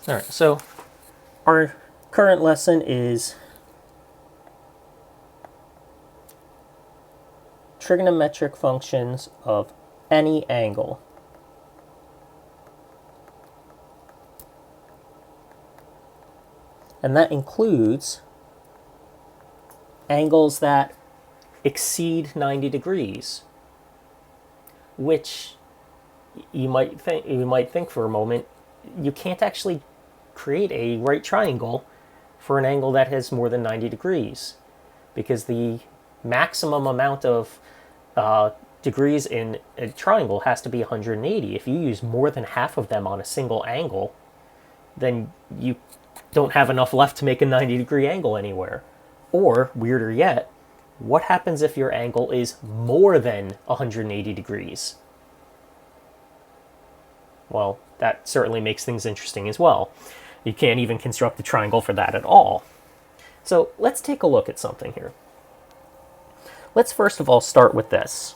All right, so our current lesson is trigonometric functions of any angle. And that includes angles that exceed 90 degrees, which you might think for a moment, you can't actually create a right triangle for an angle that has more than 90 degrees, because the maximum amount of degrees in a triangle has to be 180. If you use more than half of them on a single angle, then you don't have enough left to make a 90-degree angle anywhere. Or, weirder yet, what happens if your angle is more than 180 degrees? Well, that certainly makes things interesting as well. You can't even construct a triangle for that at all. So let's take a look at something here. Let's first of all start with this.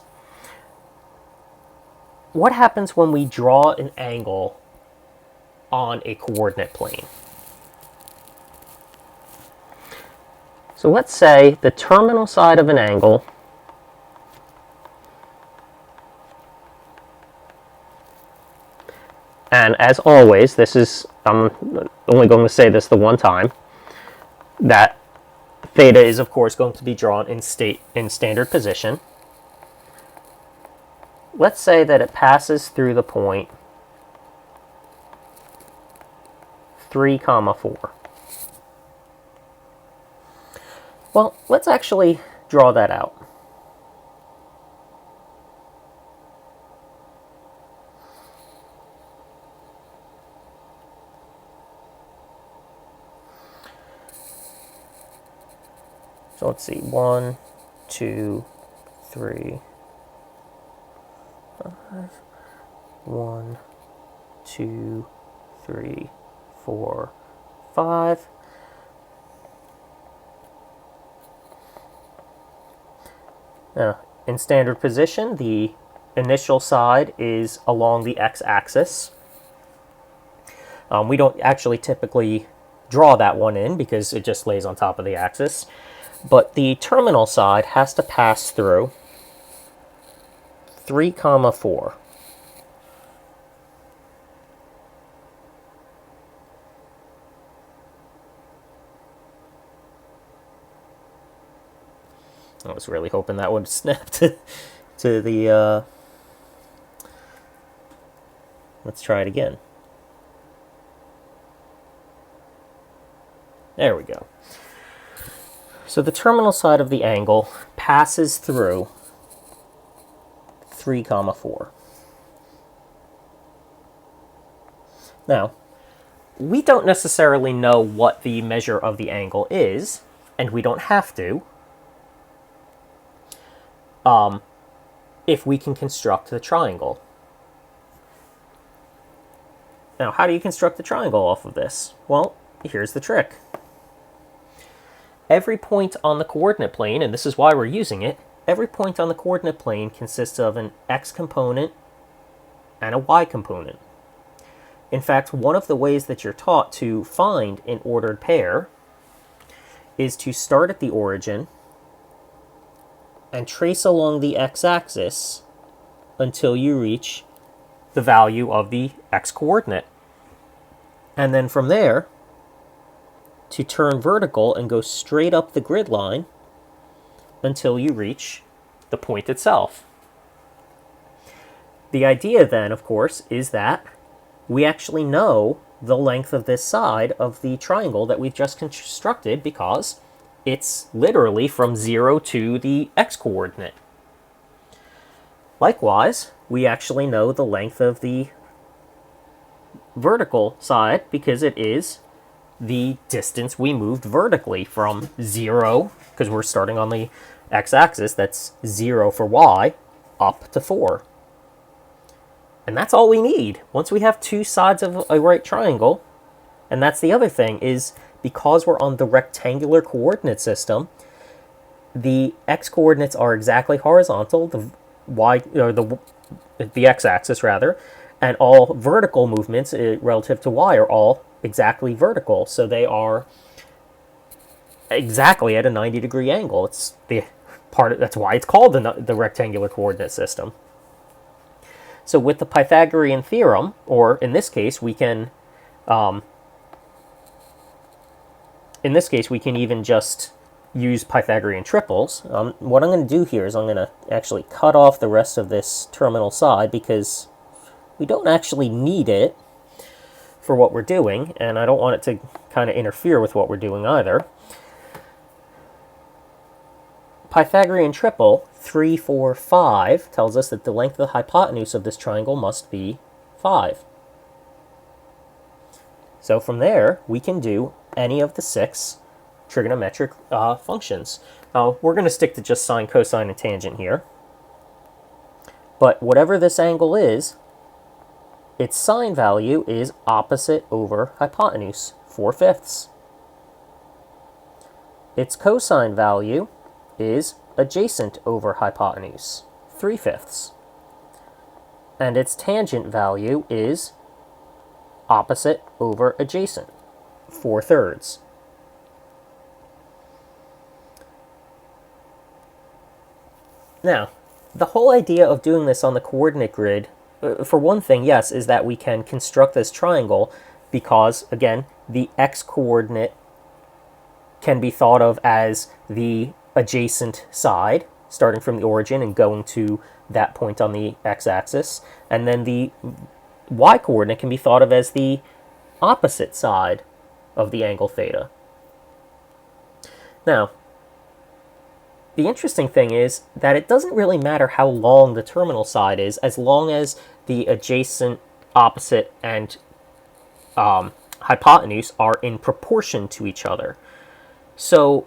What happens when we draw an angle on a coordinate plane? So let's say the terminal side of an angle and as always, this is, I'm only going to say this the one time, that theta is of course going to be drawn in standard position. Let's say that it passes through the point 3, 4. Well, let's actually draw that out. So let's see, 1, 2, 3, 5. 1, 2, 3, 4, 5. Now, in standard position, the initial side is along the x-axis. We don't actually typically draw that one in because it just lays on top of the axis. But the terminal side has to pass through 3, 4. I was really hoping that would snap to the... Let's try it again. There we go. So the terminal side of the angle passes through 3, 4. Now, we don't necessarily know what the measure of the angle is, and we don't have to, if we can construct the triangle. Now, how do you construct the triangle off of this? Well, here's the trick. Every point on the coordinate plane, and this is why we're using it, every point on the coordinate plane consists of an x component and a y component. In fact, one of the ways that you're taught to find an ordered pair is to start at the origin and trace along the x-axis until you reach the value of the x-coordinate. And then from there, to turn vertical and go straight up the grid line until you reach the point itself. The idea then, of course, is that we actually know the length of this side of the triangle that we've just constructed because it's literally from 0 to the x-coordinate. Likewise, we actually know the length of the vertical side because it is the distance we moved vertically from 0, because we're starting on the x-axis, that's 0 for y, up to 4. And that's all we need. Once we have two sides of a right triangle, and that's the other thing, is because we're on the rectangular coordinate system, the x-coordinates are exactly horizontal, the y, or the x-axis rather, And all vertical movements relative to y are all exactly vertical. So they are exactly at a 90-degree angle. It's the that's why it's called the rectangular coordinate system. So with the Pythagorean theorem, or in this case, we can even just use Pythagorean triples. What I'm going to do here is I'm going to actually cut off the rest of this terminal side because we don't actually need it for what we're doing, and I don't want it to kind of interfere with what we're doing either. Pythagorean triple 3, 4, 5 tells us that the length of the hypotenuse of this triangle must be 5. So from there, we can do any of the 6 trigonometric functions. Now, we're going to stick to just sine, cosine, and tangent here. But whatever this angle is, its sine value is opposite over hypotenuse, 4/5. Its cosine value is adjacent over hypotenuse, 3/5. And its tangent value is opposite over adjacent, 4/3. Now, the whole idea of doing this on the coordinate grid, for one thing, yes, is that we can construct this triangle because, again, the x-coordinate can be thought of as the adjacent side, starting from the origin and going to that point on the x-axis, and then the y-coordinate can be thought of as the opposite side of the angle theta. Now, the interesting thing is that it doesn't really matter how long the terminal side is, as long as the adjacent, opposite, and hypotenuse are in proportion to each other. So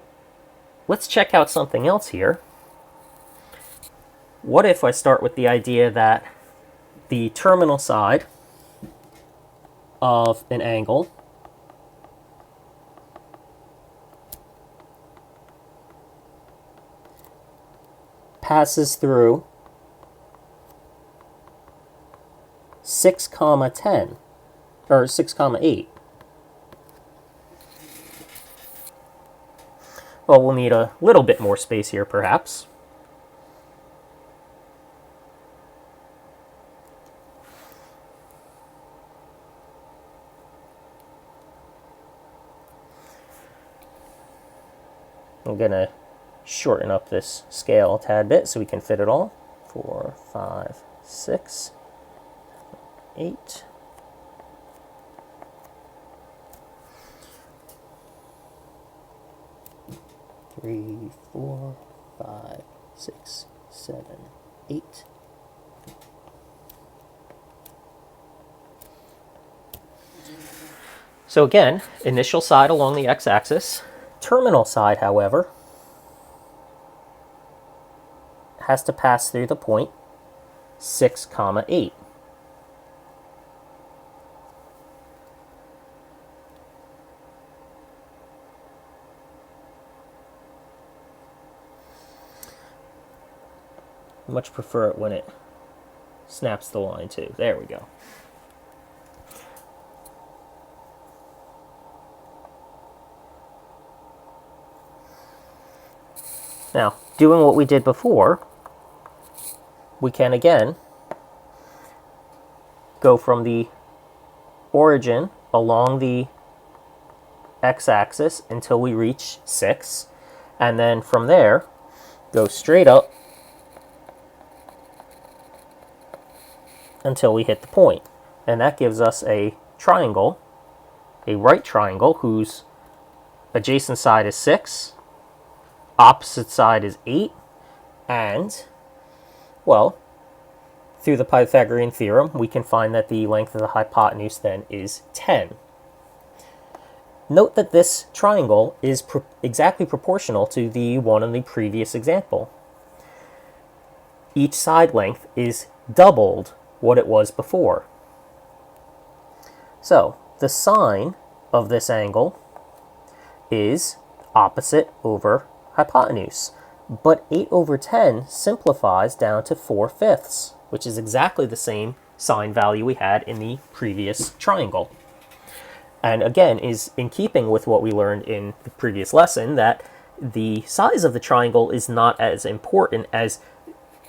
let's check out something else here. What if I start with the idea that the terminal side of an angle passes through 6, 10, or 6, 8. Well, we'll need a little bit more space here, perhaps. I'm going to shorten up this scale a tad bit so we can fit it all. 4, 5, 6, 8. Three, 4, 5, 6, 7, 8. So again, initial side along the x-axis. Terminal side, however, has to pass through the point 6, 8. I much prefer it when it snaps the line too. There we go. Now, doing what we did before, we can again go from the origin along the x-axis until we reach 6, and then from there go straight up until we hit the point. And that gives us a triangle, a right triangle, whose adjacent side is 6, opposite side is 8, and, well, through the Pythagorean theorem, we can find that the length of the hypotenuse then is 10. Note that this triangle is exactly proportional to the one in the previous example. Each side length is doubled what it was before. So, the sine of this angle is opposite over hypotenuse. But 8 over 10 simplifies down to 4/5, which is exactly the same sine value we had in the previous triangle. And again, is in keeping with what we learned in the previous lesson, that the size of the triangle is not as important as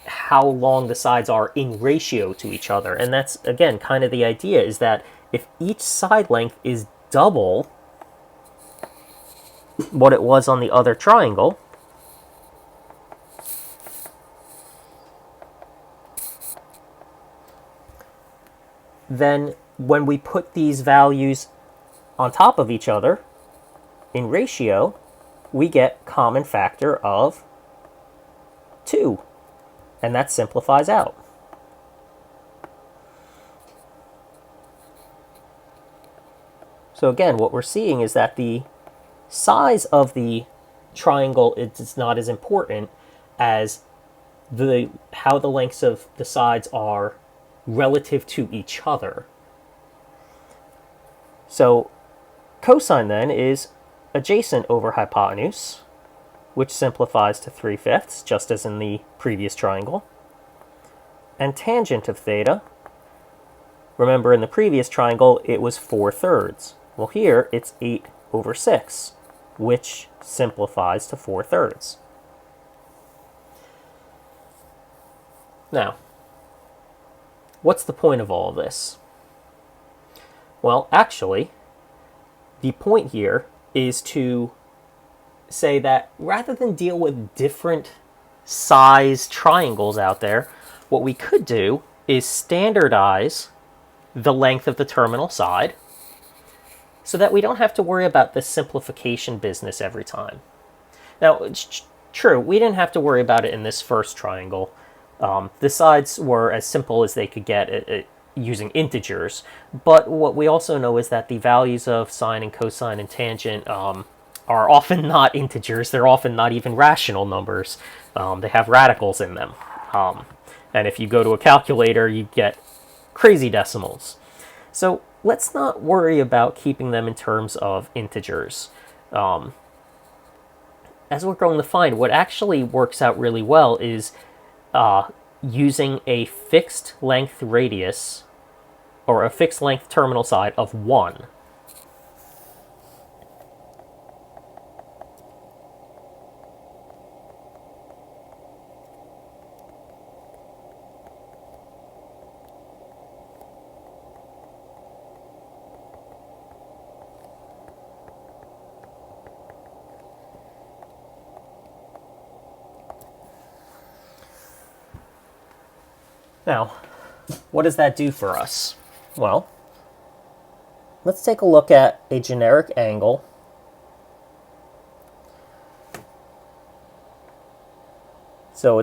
how long the sides are in ratio to each other. And that's, again, kind of the idea, is that if each side length is double what it was on the other triangle, then when we put these values on top of each other in ratio, we get common factor of 2. And that simplifies out. So again, what we're seeing is that the size of the triangle is not as important as how the lengths of the sides are relative to each other. So cosine then is adjacent over hypotenuse, which simplifies to 3/5, just as in the previous triangle. And tangent of theta, remember in the previous triangle it was 4/3. Well, here it's 8/6, which simplifies to 4/3. Now, what's the point of all of this? Well, actually, the point here is to say that rather than deal with different size triangles out there, what we could do is standardize the length of the terminal side so that we don't have to worry about this simplification business every time. Now, it's true, we didn't have to worry about it in this first triangle. The sides were as simple as they could get using integers, but what we also know is that the values of sine and cosine and tangent are often not integers. They're often not even rational numbers. They have radicals in them. And if you go to a calculator, you get crazy decimals. So let's not worry about keeping them in terms of integers. As we're going to find, what actually works out really well is using a fixed length radius, or a fixed length terminal side of 1. Now, what does that do for us? Well, let's take a look at a generic angle. So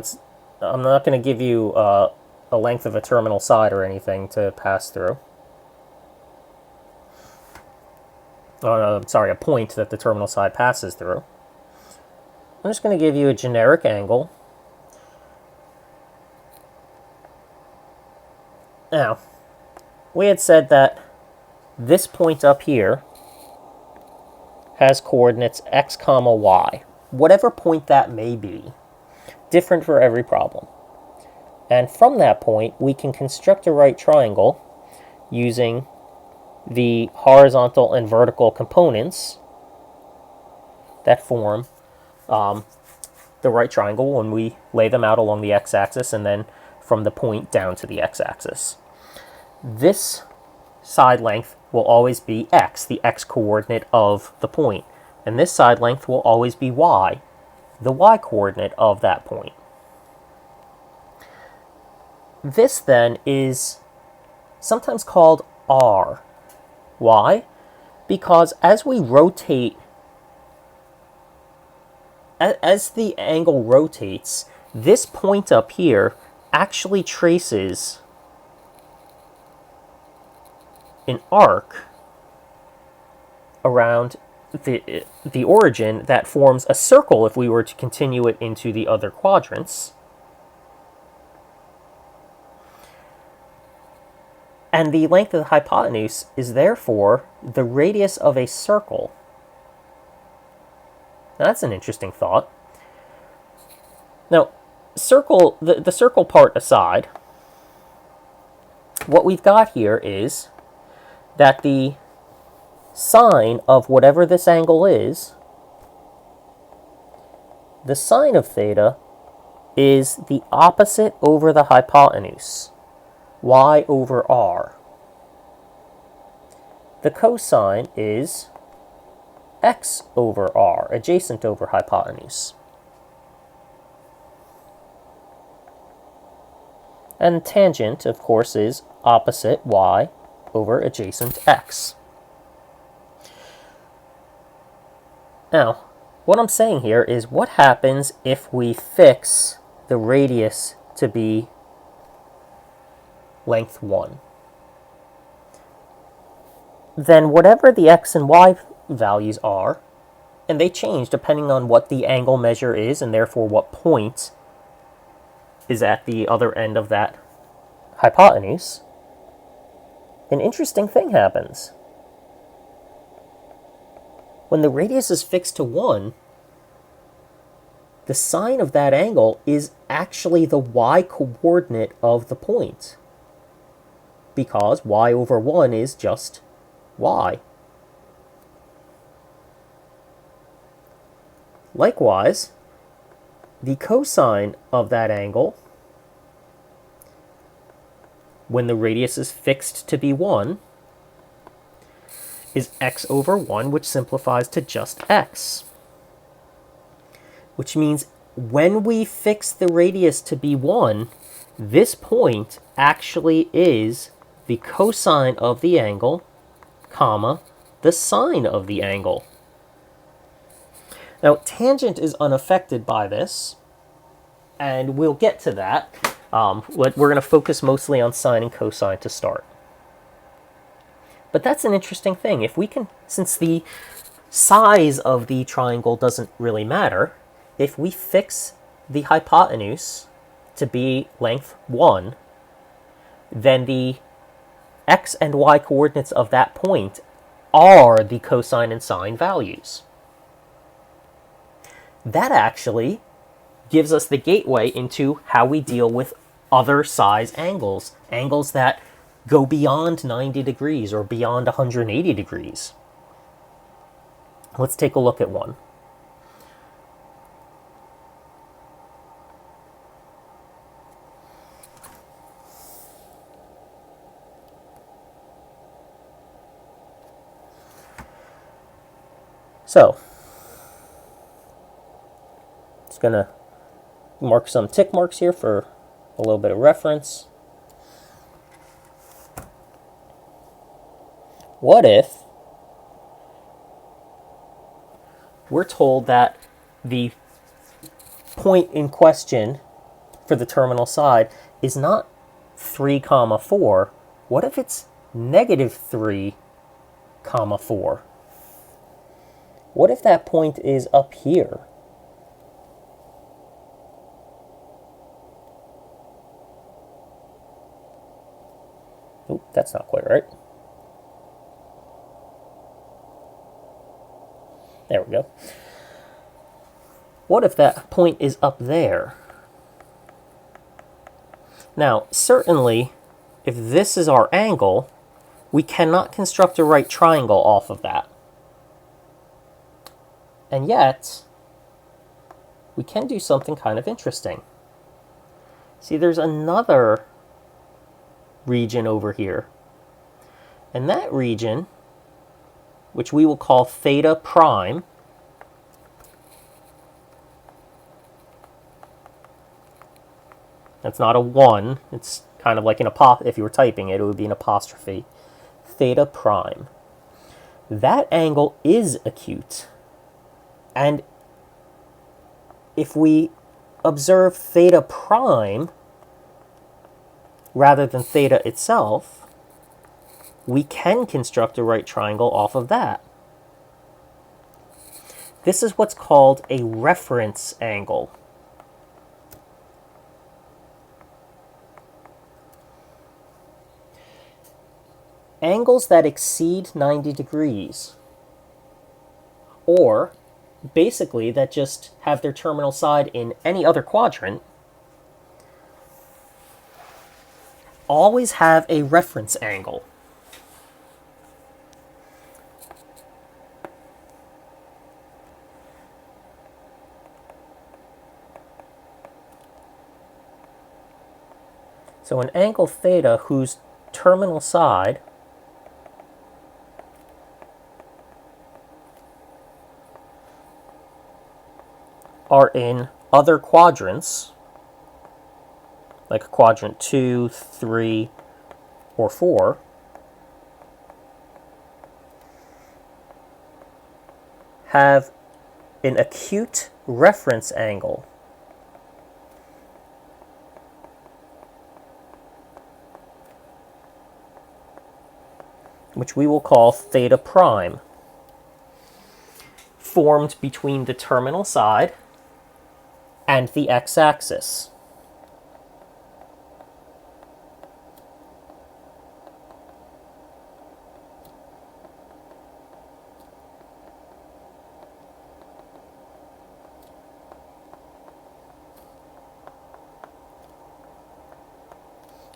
I'm not going to give you a length of a terminal side or anything to pass through. Oh, no, I'm sorry, a point that the terminal side passes through. I'm just going to give you a generic angle. Now, we had said that this point up here has coordinates x, y, whatever point that may be, different for every problem. And from that point, we can construct a right triangle using the horizontal and vertical components that form the right triangle when we lay them out along the x-axis and then from the point down to the x-axis. This side length will always be x, the x-coordinate of the point. And this side length will always be y, the y-coordinate of that point. This then is sometimes called r. Why? Because as we rotate, as the angle rotates, this point up here actually traces an arc around the origin that forms a circle if we were to continue it into the other quadrants. And the length of the hypotenuse is therefore the radius of a circle. Now, that's an interesting thought. Now, the circle part aside, what we've got here is that the sine of whatever this angle is, the sine of theta is the opposite over the hypotenuse, y over r. The cosine is x over r, adjacent over hypotenuse. And tangent, of course, is opposite y over adjacent x. Now, what I'm saying here is what happens if we fix the radius to be length 1? Then whatever the x and y values are, and they change depending on what the angle measure is and therefore what point is at the other end of that hypotenuse, an interesting thing happens. When the radius is fixed to 1, the sine of that angle is actually the y-coordinate of the point, because y over 1 is just y. Likewise, the cosine of that angle, when the radius is fixed to be 1, is x over 1, which simplifies to just x. Which means when we fix the radius to be 1, this point actually is the cosine of the angle, comma, the sine of the angle. Now, tangent is unaffected by this, and we'll get to that. We're going to focus mostly on sine and cosine to start. But that's an interesting thing. If we can, since the size of the triangle doesn't really matter, if we fix the hypotenuse to be length 1, then the x and y coordinates of that point are the cosine and sine values. That actually gives us the gateway into how we deal with other size angles, angles that go beyond 90 degrees or beyond 180 degrees. Let's take a look at one. So, just going to mark some tick marks here for a little bit of reference. What if we're told that the point in question for the terminal side is not 3, 4? What if it's negative 3, 4? What if that point is up here? Oop, that's not quite right. There we go. What if that point is up there? Now, certainly, if this is our angle, we cannot construct a right triangle off of that. And yet, we can do something kind of interesting. See, there's another region over here. And that region, which we will call theta prime, that's not a 1, it's kind of like an apostrophe. If you were typing it, it would be an apostrophe. Theta prime. That angle is acute. And if we observe theta prime rather than theta itself, we can construct a right triangle off of that. This is what's called a reference angle. Angles that exceed 90 degrees, or basically that just have their terminal side in any other quadrant, always have a reference angle. So an angle theta whose terminal side are in other quadrants, like quadrant 2, 3, or 4, have an acute reference angle, which we will call theta prime, formed between the terminal side and the x-axis.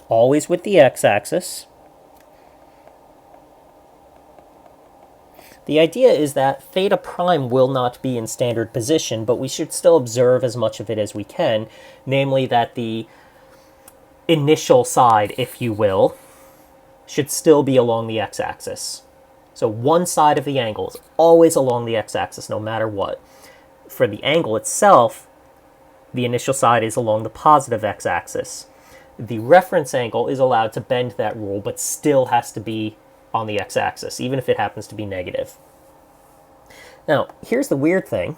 Always with the x-axis. The idea is that theta prime will not be in standard position, but we should still observe as much of it as we can, namely that the initial side, if you will, should still be along the x-axis. So one side of the angle is always along the x-axis, no matter what. For the angle itself, the initial side is along the positive x-axis. The reference angle is allowed to bend that rule, but still has to be on the x-axis, even if it happens to be negative. Now, here's the weird thing,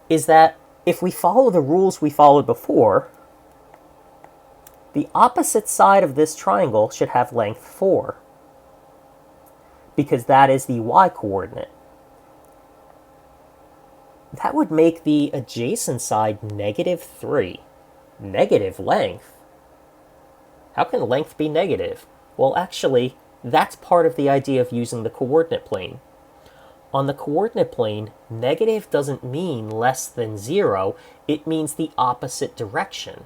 is that if we follow the rules we followed before, the opposite side of this triangle should have length 4, because that is the y-coordinate. That would make the adjacent side negative 3. Negative length? How can length be negative? Well, actually, that's part of the idea of using the coordinate plane. On the coordinate plane, negative doesn't mean less than 0, it means the opposite direction.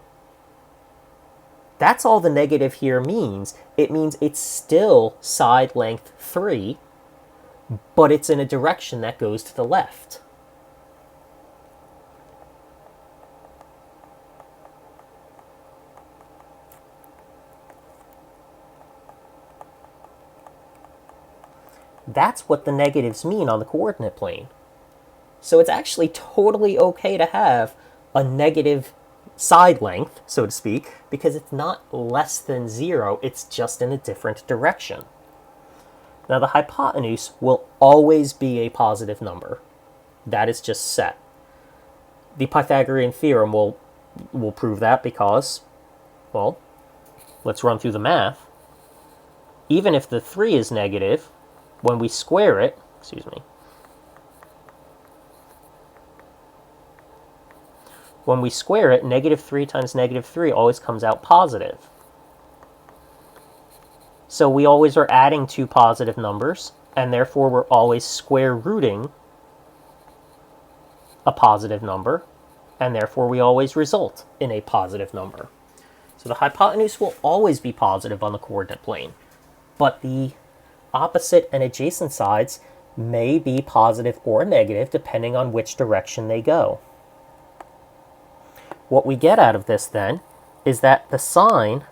That's all the negative here means. It means it's still side length 3, but it's in a direction that goes to the left. That's what the negatives mean on the coordinate plane. So it's actually totally okay to have a negative side length, so to speak, because it's not less than 0, it's just in a different direction. Now the hypotenuse will always be a positive number. That is just set. The Pythagorean theorem will prove that because, well, let's run through the math. Even if the 3 is negative, when we square it, when we square it, negative 3 times negative 3 always comes out positive. So we always are adding two positive numbers, and therefore we're always square rooting a positive number, and therefore we always result in a positive number. So the hypotenuse will always be positive on the coordinate plane, but the opposite and adjacent sides may be positive or negative depending on which direction they go. What we get out of this then is that the sine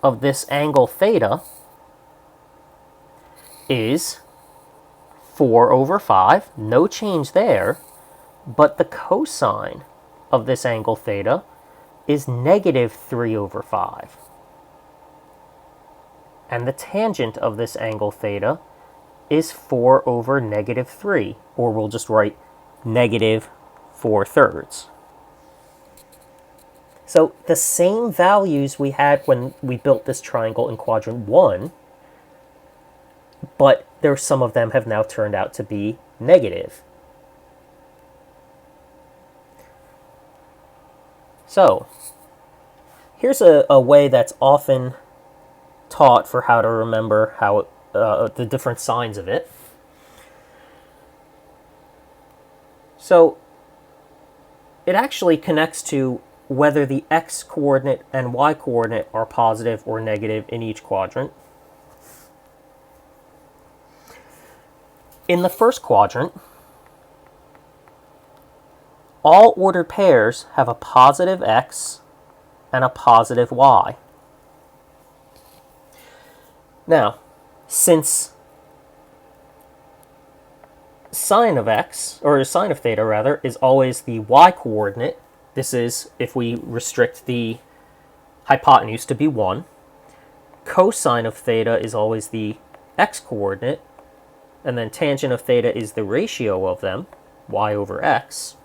of this angle theta is 4 over 5, no change there, but the cosine of this angle theta is negative 3 over 5. And the tangent of this angle theta is 4 over negative 3, or we'll just write negative 4/3. So the same values we had when we built this triangle in quadrant 1, but some of them have now turned out to be negative. So here's a way that's often taught for how to remember how the different signs of it. So it actually connects to whether the x-coordinate and y-coordinate are positive or negative in each quadrant. In the first quadrant, all ordered pairs have a positive x and a positive y. Now, since sine of x, or sine of theta rather, is always the y-coordinate, this is if we restrict the hypotenuse to be 1, cosine of theta is always the x-coordinate, and then tangent of theta is the ratio of them, y over x.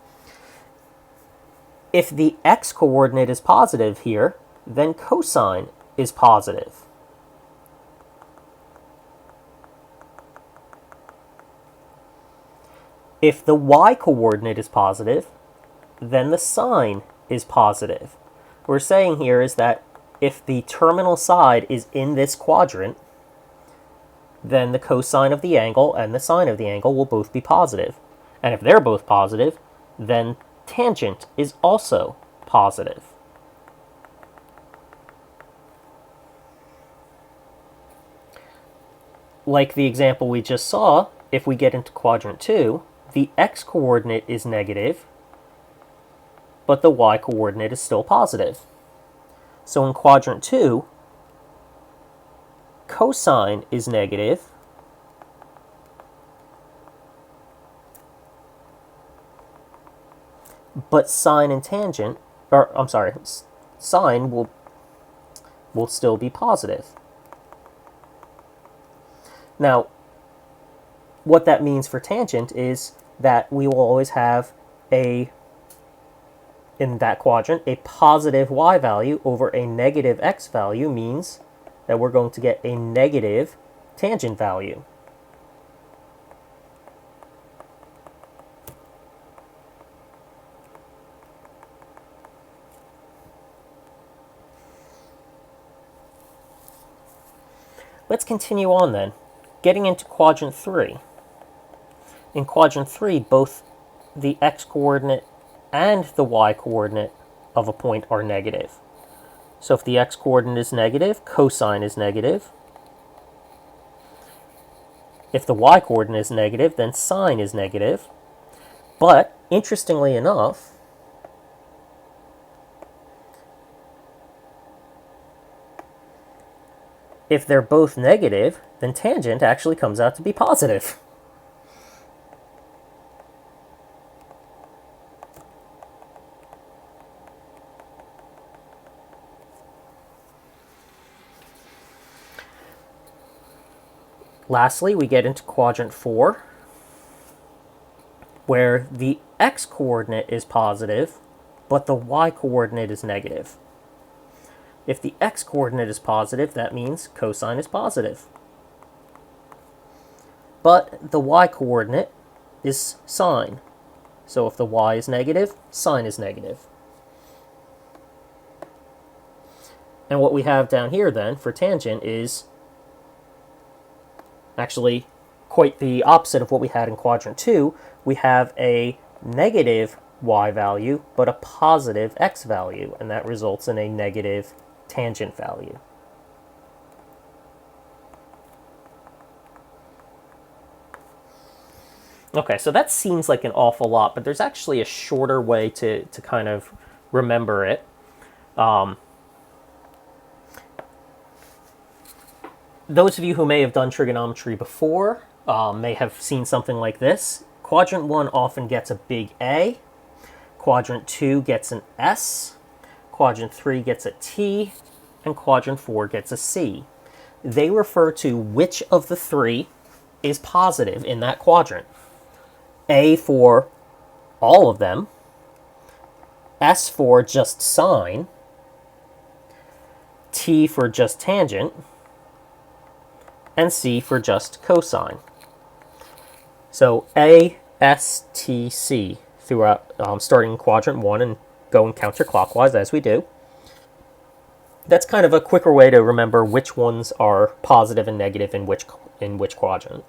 If the x-coordinate is positive here, then cosine is positive. If the y-coordinate is positive, then the sine is positive. What we're saying here is that if the terminal side is in this quadrant, then the cosine of the angle and the sine of the angle will both be positive. And if they're both positive, then tangent is also positive. Like the example we just saw, if we get into quadrant 2, the x-coordinate is negative, but the y-coordinate is still positive. So in quadrant 2, cosine is negative, but sine and tangent, or I'm sorry, sine will still be positive. Now, what that means for tangent is that we will always have in that quadrant, a positive y value over a negative x value means that we're going to get a negative tangent value. Let's continue on then, getting into quadrant 3. In quadrant 3, both the x-coordinate and the y-coordinate of a point are negative. So if the x-coordinate is negative, cosine is negative. If the y-coordinate is negative, then sine is negative. But, interestingly enough, if they're both negative, then tangent actually comes out to be positive. Lastly, we get into quadrant 4, where the x-coordinate is positive, but the y-coordinate is negative. If the x-coordinate is positive, that means cosine is positive. But the y-coordinate is sine. So if the y is negative, sine is negative. And what we have down here then for tangent is actually quite the opposite of what we had in quadrant 2. We have a negative y value, but a positive x value, and that results in a negative tangent value. Okay, so that seems like an awful lot, but there's actually a shorter way to kind of remember it. Those of you who may have done trigonometry before may have seen something like this. Quadrant 1 often gets a big A. Quadrant 2 gets an S. Quadrant 3 gets a T. And quadrant 4 gets a C. They refer to which of the three is positive in that quadrant. A for all of them. S for just sine. T for just tangent. And C for just cosine. So A, S, T, C throughout, starting in quadrant 1 and going counterclockwise as we do. That's kind of a quicker way to remember which ones are positive and negative in which quadrant.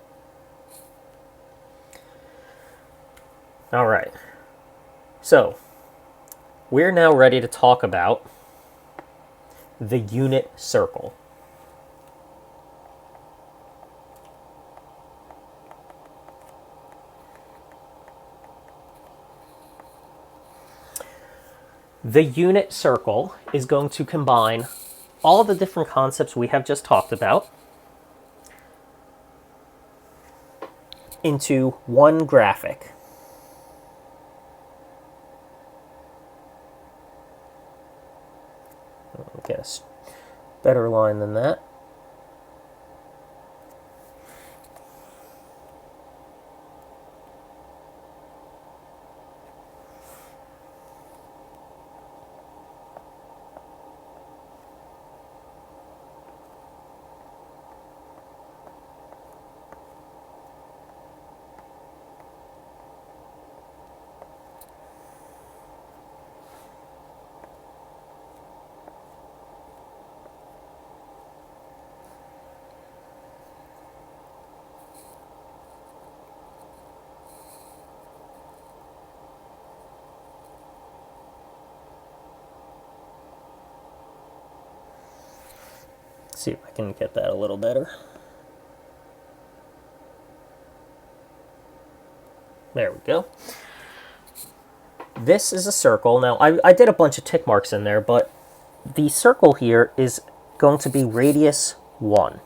All right. So we're now ready to talk about the unit circle. The unit circle is going to combine all the different concepts we have just talked about into one graphic. Get a better line than that. See if I can get that a little better. There we go. This is a circle. Now, I did a bunch of tick marks in there, but the circle here is going to be radius 1.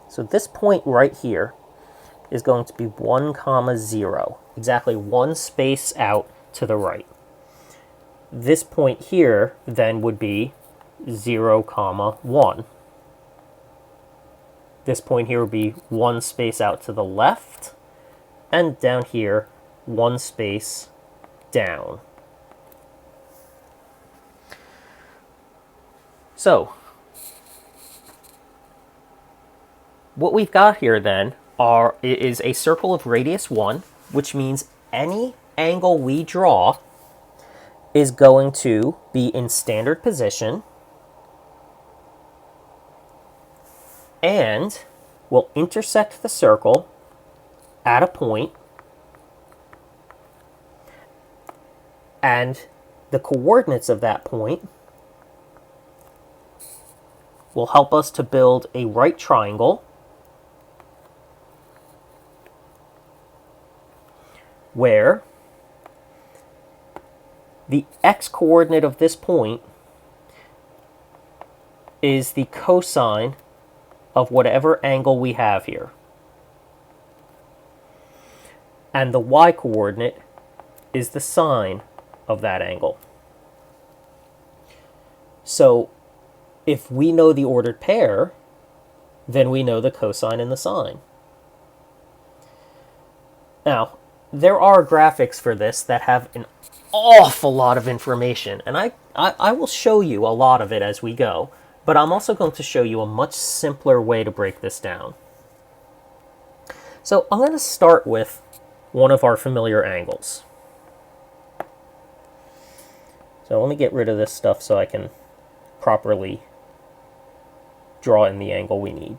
So this point right here is going to be 1, 0, exactly one space out to the right. This point here then would be 0, 1. This point here would be one space out to the left, and down here, one space down. So, what we've got here then is a circle of radius 1, which means any angle we draw is going to be in standard position and will intersect the circle at a point, and the coordinates of that point will help us to build a right triangle where the x-coordinate of this point is the cosine of whatever angle we have here. And the y-coordinate is the sine of that angle. So if we know the ordered pair, then we know the cosine and the sine. Now, there are graphics for this that have an awful lot of information, and I will show you a lot of it as we go, but I'm also going to show you a much simpler way to break this down. So I'm going to start with one of our familiar angles. So let me get rid of this stuff so I can properly draw in the angle we need.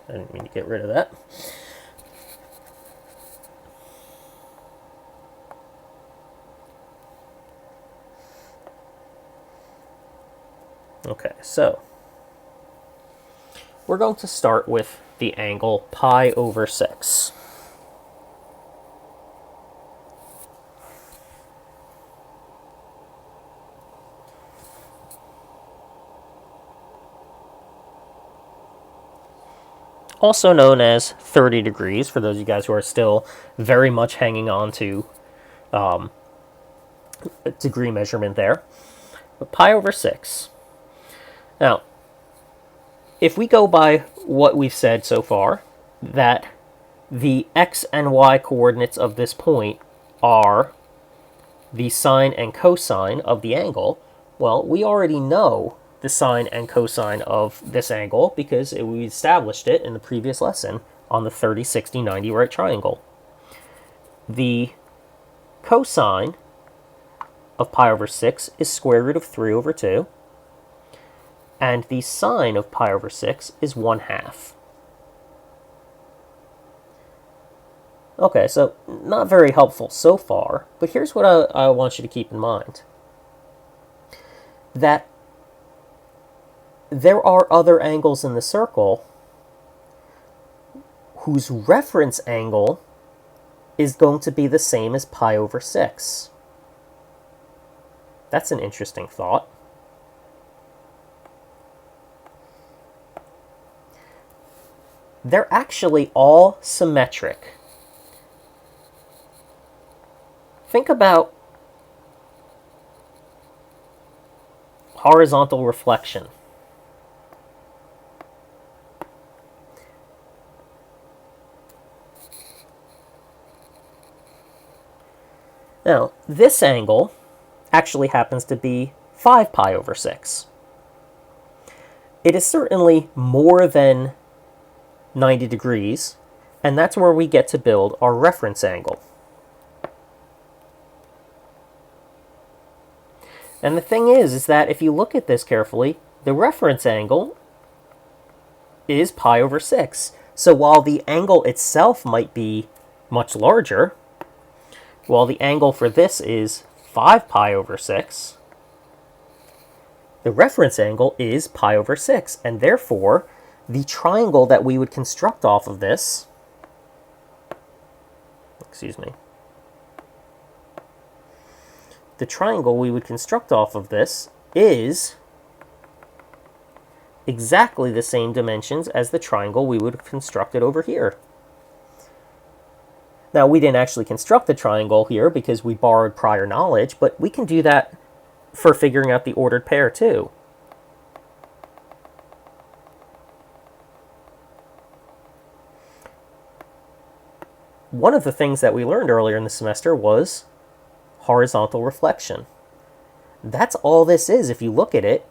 I didn't mean to get rid of that. Okay, so we're going to start with the angle pi over 6. Also known as 30 degrees, for those of you guys who are still very much hanging on to degree measurement there. But pi over 6. Now, if we go by what we've said so far, that the x and y coordinates of this point are the sine and cosine of the angle, well, we already know the sine and cosine of this angle because we established it in the previous lesson on the 30, 60, 90 right triangle. The cosine of pi over 6 is square root of 3 over 2. And the sine of pi over 6 is 1/2. Okay, so not very helpful so far, but here's what I want you to keep in mind. That there are other angles in the circle whose reference angle is going to be the same as pi over 6. That's an interesting thought. They're actually all symmetric. Think about horizontal reflection. Now, this angle actually happens to be 5 pi over 6. It is certainly more than 90 degrees, and that's where we get to build our reference angle. And the thing is that if you look at this carefully, the reference angle is pi over 6. So while the angle itself might be much larger, while the angle for this is 5 pi over 6, the reference angle is pi over 6, and therefore the triangle that we would construct off of this, the triangle we would construct off of this is exactly the same dimensions as the triangle we would have constructed over here. Now, we didn't actually construct the triangle here because we borrowed prior knowledge, but we can do that for figuring out the ordered pair too. One of the things that we learned earlier in the semester was horizontal reflection. That's all this is. If you look at it,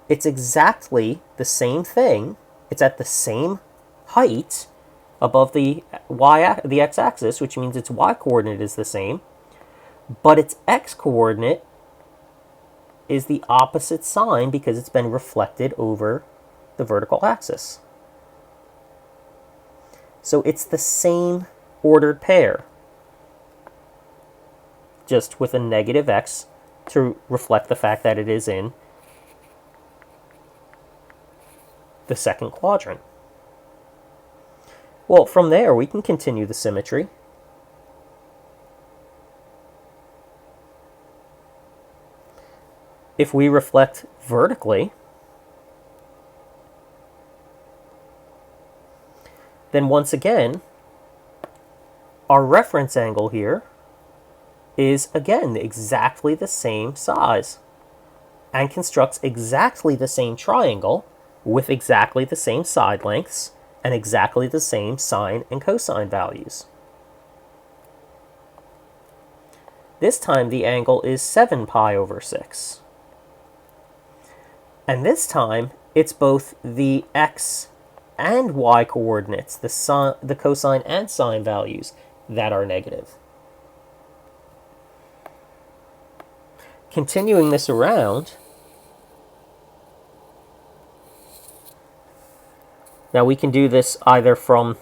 it's exactly the same thing. It's at the same height above the x-axis, which means its y-coordinate is the same, but its x-coordinate is the opposite sign because it's been reflected over the vertical axis. So it's the same ordered pair, just with a negative x to reflect the fact that it is in the second quadrant. Well, from there, we can continue the symmetry. If we reflect vertically, then once again, our reference angle here is, again, exactly the same size and constructs exactly the same triangle with exactly the same side lengths and exactly the same sine and cosine values. This time the angle is 7 pi over 6. And this time it's both the x and y coordinates, the cosine and sine values, that are negative. Continuing this around, now we can do this either from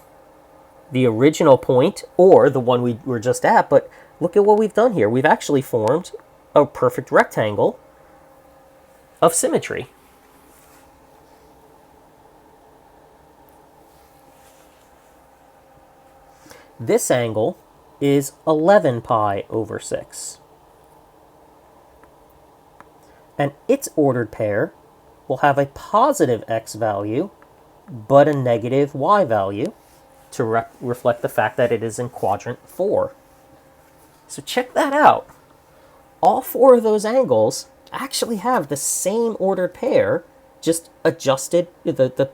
the original point or the one we were just at, but look at what we've done here. We've actually formed a perfect rectangle of symmetry. This angle is 11 pi over 6. And its ordered pair will have a positive x value but a negative y value to reflect the fact that it is in quadrant 4. So check that out. All four of those angles actually have the same ordered pair, just adjusted, the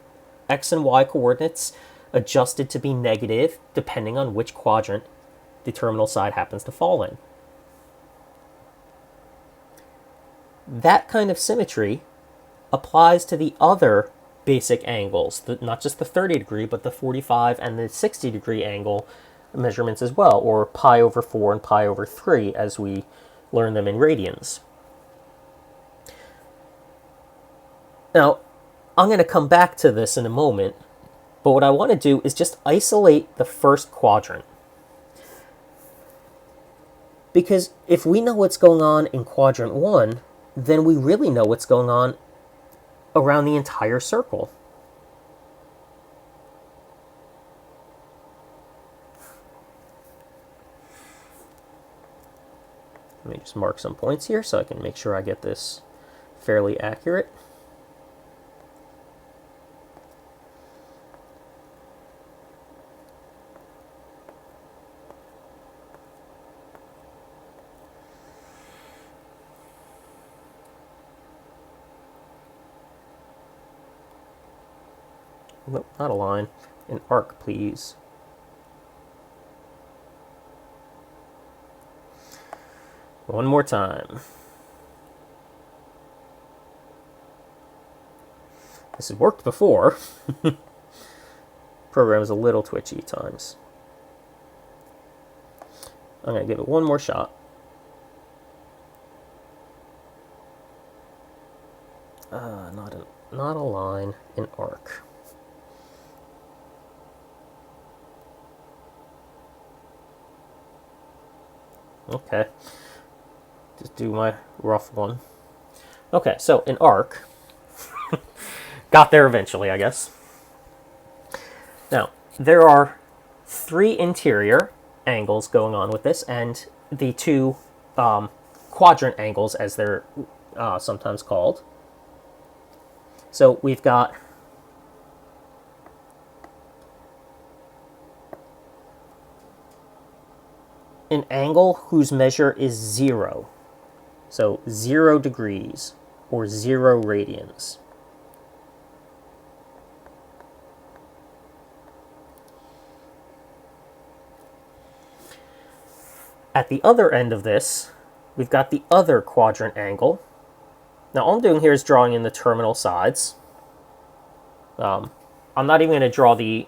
x and y coordinates adjusted to be negative depending on which quadrant the terminal side happens to fall in. That kind of symmetry applies to the other basic angles, not just the 30 degree, but the 45 and the 60 degree angle measurements as well, or pi over 4 and pi over 3 as we learn them in radians. Now, I'm going to come back to this in a moment, but what I want to do is just isolate the first quadrant. Because if we know what's going on in quadrant 1, then we really know what's going on around the entire circle. Let me just mark some points here so I can make sure I get this fairly accurate. Nope, not a line. An arc, please. One more time. This has worked before. Program is a little twitchy at times. I'm going to give it one more shot. Not a line, an arc. Okay, just do my rough one. Okay, so an arc. Got there eventually, I guess. Now, there are 3 interior angles going on with this, and the 2 quadrant angles, as they're sometimes called. So we've got an angle whose measure is 0. So 0 degrees, or 0 radians. At the other end of this, we've got the other quadrant angle. Now all I'm doing here is drawing in the terminal sides. I'm not even going to draw the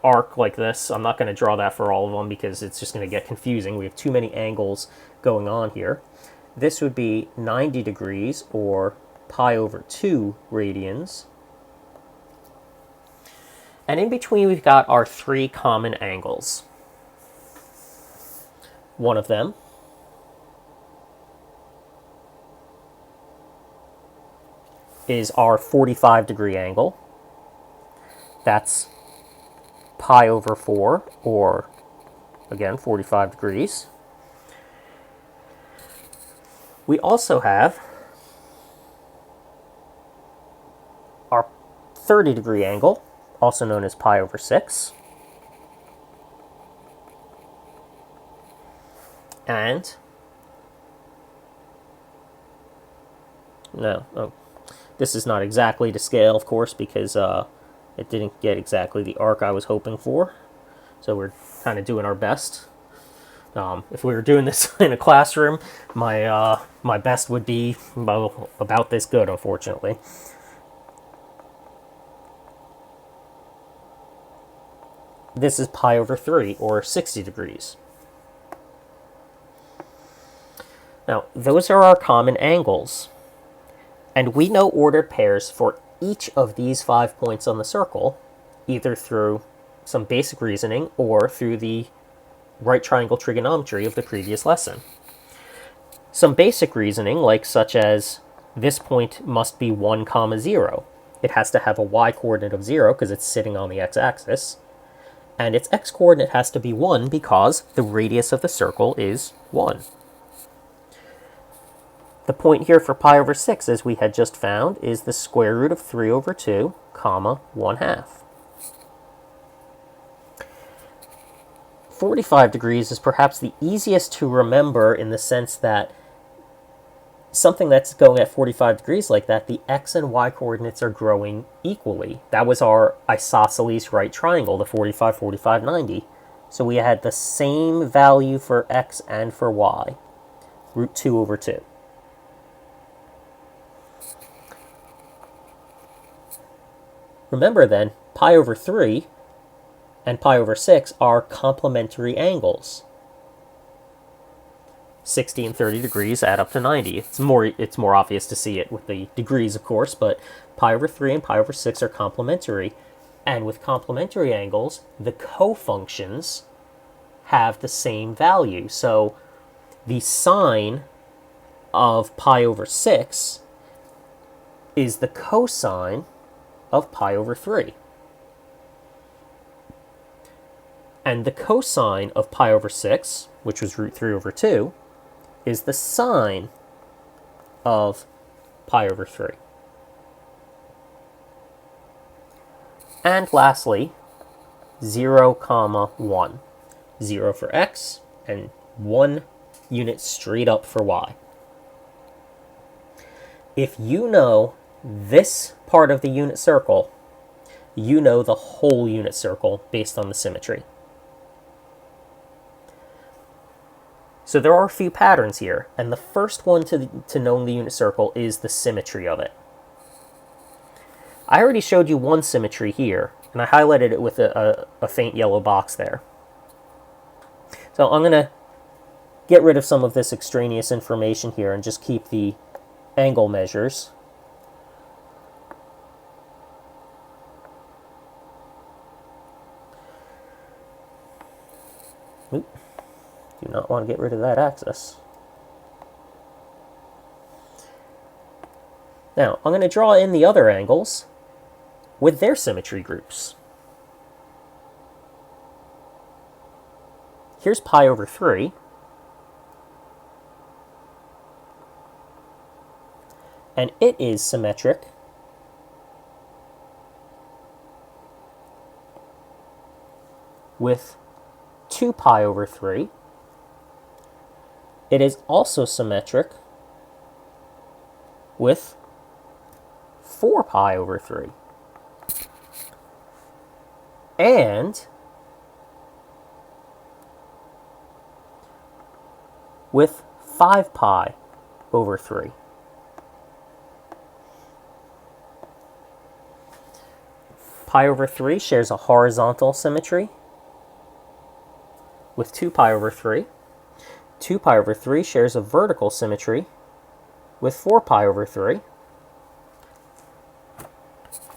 arc like this. I'm not going to draw that for all of them because it's just going to get confusing. We have too many angles going on here. This would be 90 degrees, or pi over 2 radians. And in between we've got our 3 common angles. One of them is our 45-degree angle. That's pi over 4, or again 45 degrees. We also have our 30-degree angle, also known as pi over 6. And this is not exactly to scale, of course, because it didn't get exactly the arc I was hoping for. So we're kind of doing our best. If we were doing this in a classroom, my best would be about this good, unfortunately. This is pi over 3, or 60 degrees. Now, those are our common angles. And we know ordered pairs for each of these 5 points on the circle, either through some basic reasoning or through the right triangle trigonometry of the previous lesson. Some basic reasoning, like such as this point must be 1, 0. It has to have a y-coordinate of 0 because it's sitting on the x-axis. And its x-coordinate has to be 1 because the radius of the circle is 1. The point here for pi over 6, as we had just found, is the square root of 3 over 2, comma, 1/2. 45 degrees is perhaps the easiest to remember in the sense that something that's going at 45 degrees like that, the x and y coordinates are growing equally. That was our isosceles right triangle, the 45, 45, 90. So we had the same value for x and for y, root 2 over 2. Remember then, pi over 3 and pi over 6 are complementary angles. 60 and 30 degrees add up to 90. It's more obvious to see it with the degrees, of course, but pi over 3 and pi over 6 are complementary. And with complementary angles, the cofunctions have the same value. So the sine of pi over 6 is the cosine of pi over 3. And the cosine of pi over 6, which was root 3 over 2, is the sine of pi over 3. And lastly, 0, 1. 0 for x, and 1 unit straight up for y. If you know this part of the unit circle, you know the whole unit circle based on the symmetry. So there are a few patterns here, and the first one to know the unit circle is the symmetry of it. I already showed you one symmetry here, and I highlighted it with a faint yellow box there. So I'm going to get rid of some of this extraneous information here and just keep the angle measures. Oop. Do not want to get rid of that axis. Now, I'm going to draw in the other angles with their symmetry groups. Here's pi over 3. And it is symmetric with 2 pi over 3. It is also symmetric with 4 pi over 3. And with 5 pi over 3. Pi over 3 shares a horizontal symmetry with 2 pi over 3. 2 pi over 3 shares a vertical symmetry with 4 pi over 3.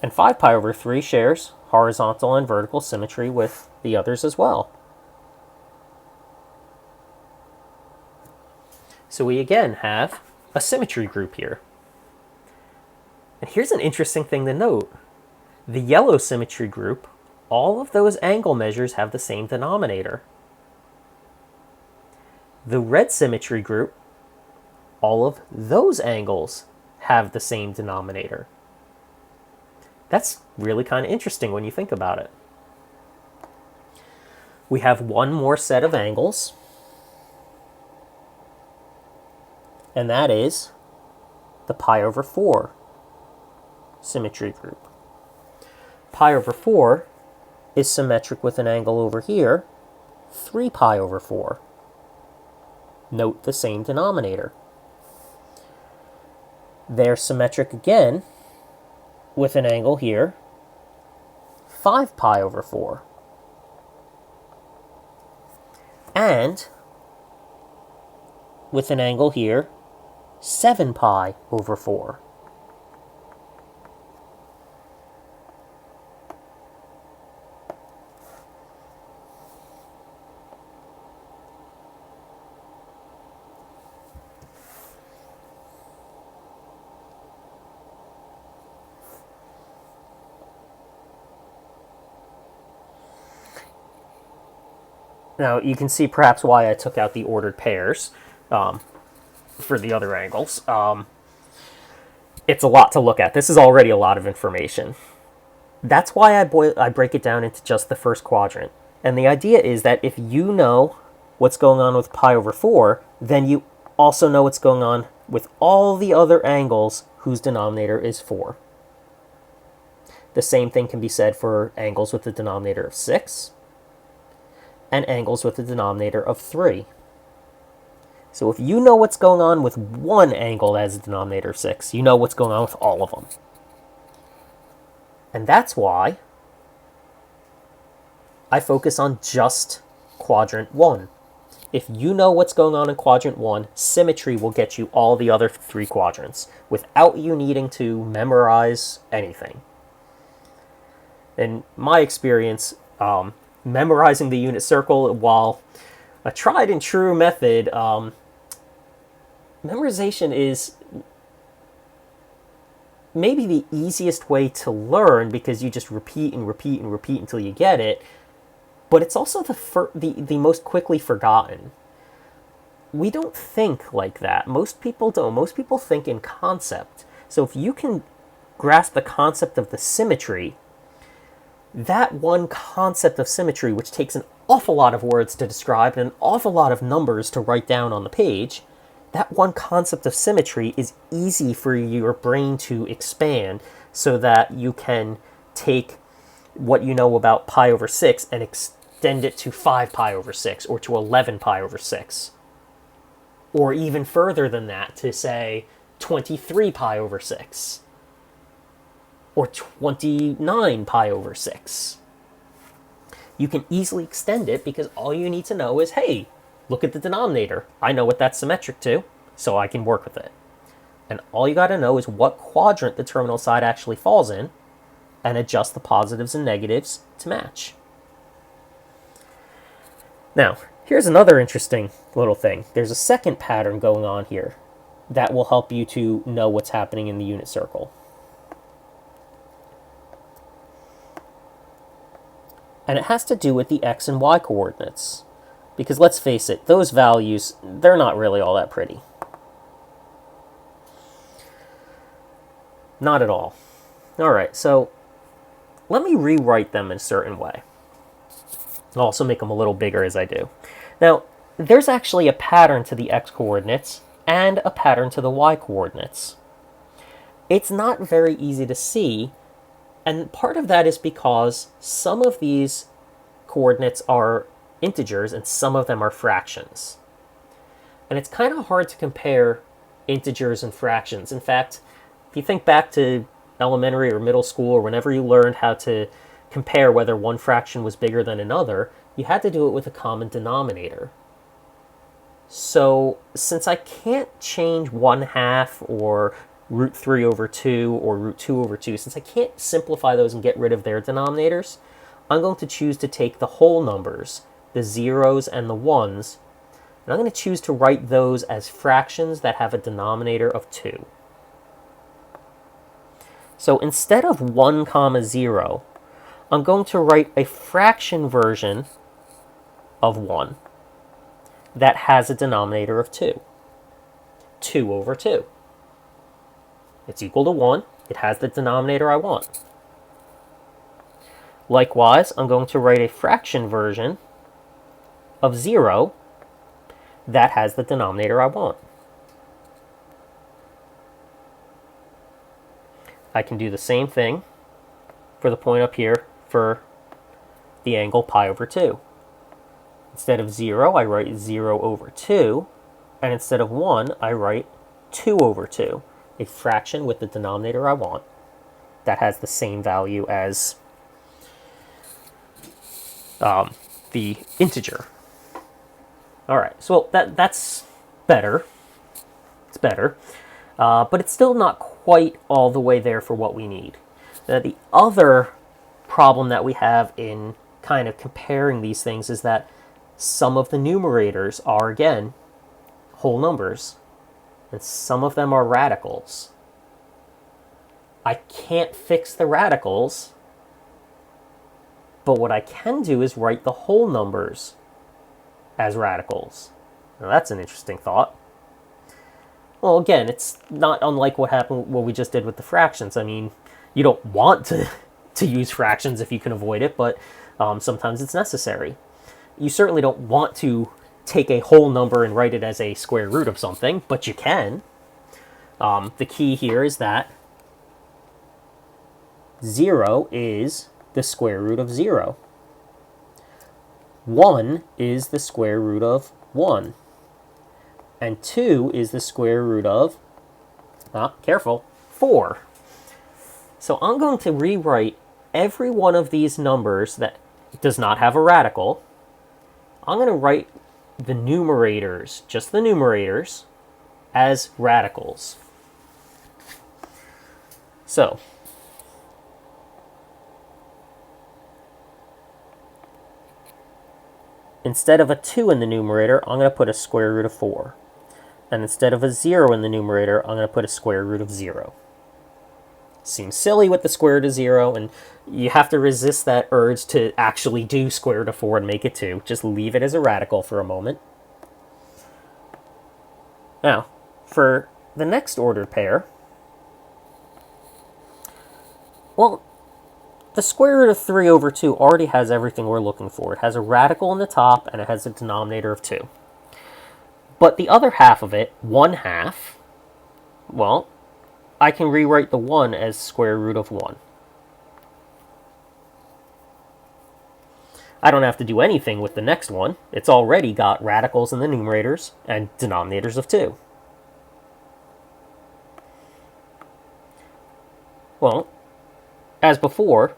And 5 pi over 3 shares horizontal and vertical symmetry with the others as well. So we again have a symmetry group here. And here's an interesting thing to note. The yellow symmetry group, all of those angle measures have the same denominator. The red symmetry group, all of those angles have the same denominator. That's really kind of interesting when you think about it. We have one more set of angles, and that is the pi over 4 symmetry group. Pi over 4 is symmetric with an angle over here, 3 pi over 4. Note the same denominator. They're symmetric again with an angle here, 5 pi over 4. And with an angle here, 7 pi over 4. Now, you can see perhaps why I took out the ordered pairs for the other angles. It's a lot to look at. This is already a lot of information. That's why I break it down into just the first quadrant. And the idea is that if you know what's going on with pi over 4, then you also know what's going on with all the other angles whose denominator is 4. The same thing can be said for angles with the denominator of 6 and angles with the denominator of 3. So if you know what's going on with one angle that has a denominator of 6, you know what's going on with all of them. And that's why I focus on just quadrant 1. If you know what's going on in quadrant 1, symmetry will get you all the other 3 quadrants without you needing to memorize anything. In my experience, memorizing the unit circle, while a tried and true method, memorization is maybe the easiest way to learn because you just repeat and repeat and repeat until you get it, but it's also the most quickly forgotten. We don't think like that. Most people don't. Most people think in concept. So if you can grasp the concept of the symmetry, that one concept of symmetry, which takes an awful lot of words to describe and an awful lot of numbers to write down on the page, that one concept of symmetry is easy for your brain to expand so that you can take what you know about pi over 6 and extend it to 5 pi over 6 or to 11 pi over 6. Or even further than that, to say 23 pi over 6. Or 29 pi over 6. You can easily extend it because all you need to know is, hey, look at the denominator. I know what that's symmetric to, so I can work with it. And all you got to know is what quadrant the terminal side actually falls in and adjust the positives and negatives to match. Now, here's another interesting little thing. There's a second pattern going on here that will help you to know what's happening in the unit circle. And it has to do with the x and y coordinates. Because let's face it, those values, they're not really all that pretty. Not at all. All right, so let me rewrite them in a certain way. I'll also make them a little bigger as I do. Now, there's actually a pattern to the x coordinates and a pattern to the y coordinates. It's not very easy to see, and part of that is because some of these coordinates are integers and some of them are fractions. And it's kind of hard to compare integers and fractions. In fact, if you think back to elementary or middle school or whenever you learned how to compare whether one fraction was bigger than another, you had to do it with a common denominator. So since I can't change 1/2 or root 3 over 2 or root 2 over 2, since I can't simplify those and get rid of their denominators, I'm going to choose to take the whole numbers, the zeros and the ones, and I'm going to choose to write those as fractions that have a denominator of 2. So instead of 1 comma 0, I'm going to write a fraction version of 1 that has a denominator of 2. 2 over 2. It's equal to 1. It has the denominator I want. Likewise, I'm going to write a fraction version of 0 that has the denominator I want. I can do the same thing for the point up here for the angle pi over 2. Instead of 0, I write 0 over 2, and instead of 1, I write 2 over 2, a fraction with the denominator I want that has the same value as the integer. All right, so that's better. It's better, but it's still not quite all the way there for what we need. Now, the other problem that we have in kind of comparing these things is that some of the numerators are, again, whole numbers, and some of them are radicals. I can't fix the radicals, but what I can do is write the whole numbers as radicals. Now that's an interesting thought. Well, again, it's not unlike what we just did with the fractions. I mean, you don't want to use fractions if you can avoid it, but sometimes it's necessary. You certainly don't want to take a whole number and write it as a square root of something, but you can. The key here is that 0 is the square root of 0. 1 is the square root of 1. And 2 is the square root of, careful, 4. So I'm going to rewrite every one of these numbers that does not have a radical. I'm going to write the numerators, just the numerators, as radicals. So instead of a 2 in the numerator, I'm going to put a square root of 4. And instead of a 0 in the numerator, I'm going to put a square root of 0. Seems silly with the square root of 0, and you have to resist that urge to actually do square root of 4 and make it 2. Just leave it as a radical for a moment. Now, for the next ordered pair, well, the square root of 3 over 2 already has everything we're looking for. It has a radical in the top, and it has a denominator of 2. But the other half of it, 1/2, well, I can rewrite the 1 as square root of 1. I don't have to do anything with the next one. It's already got radicals in the numerators and denominators of 2. Well, as before,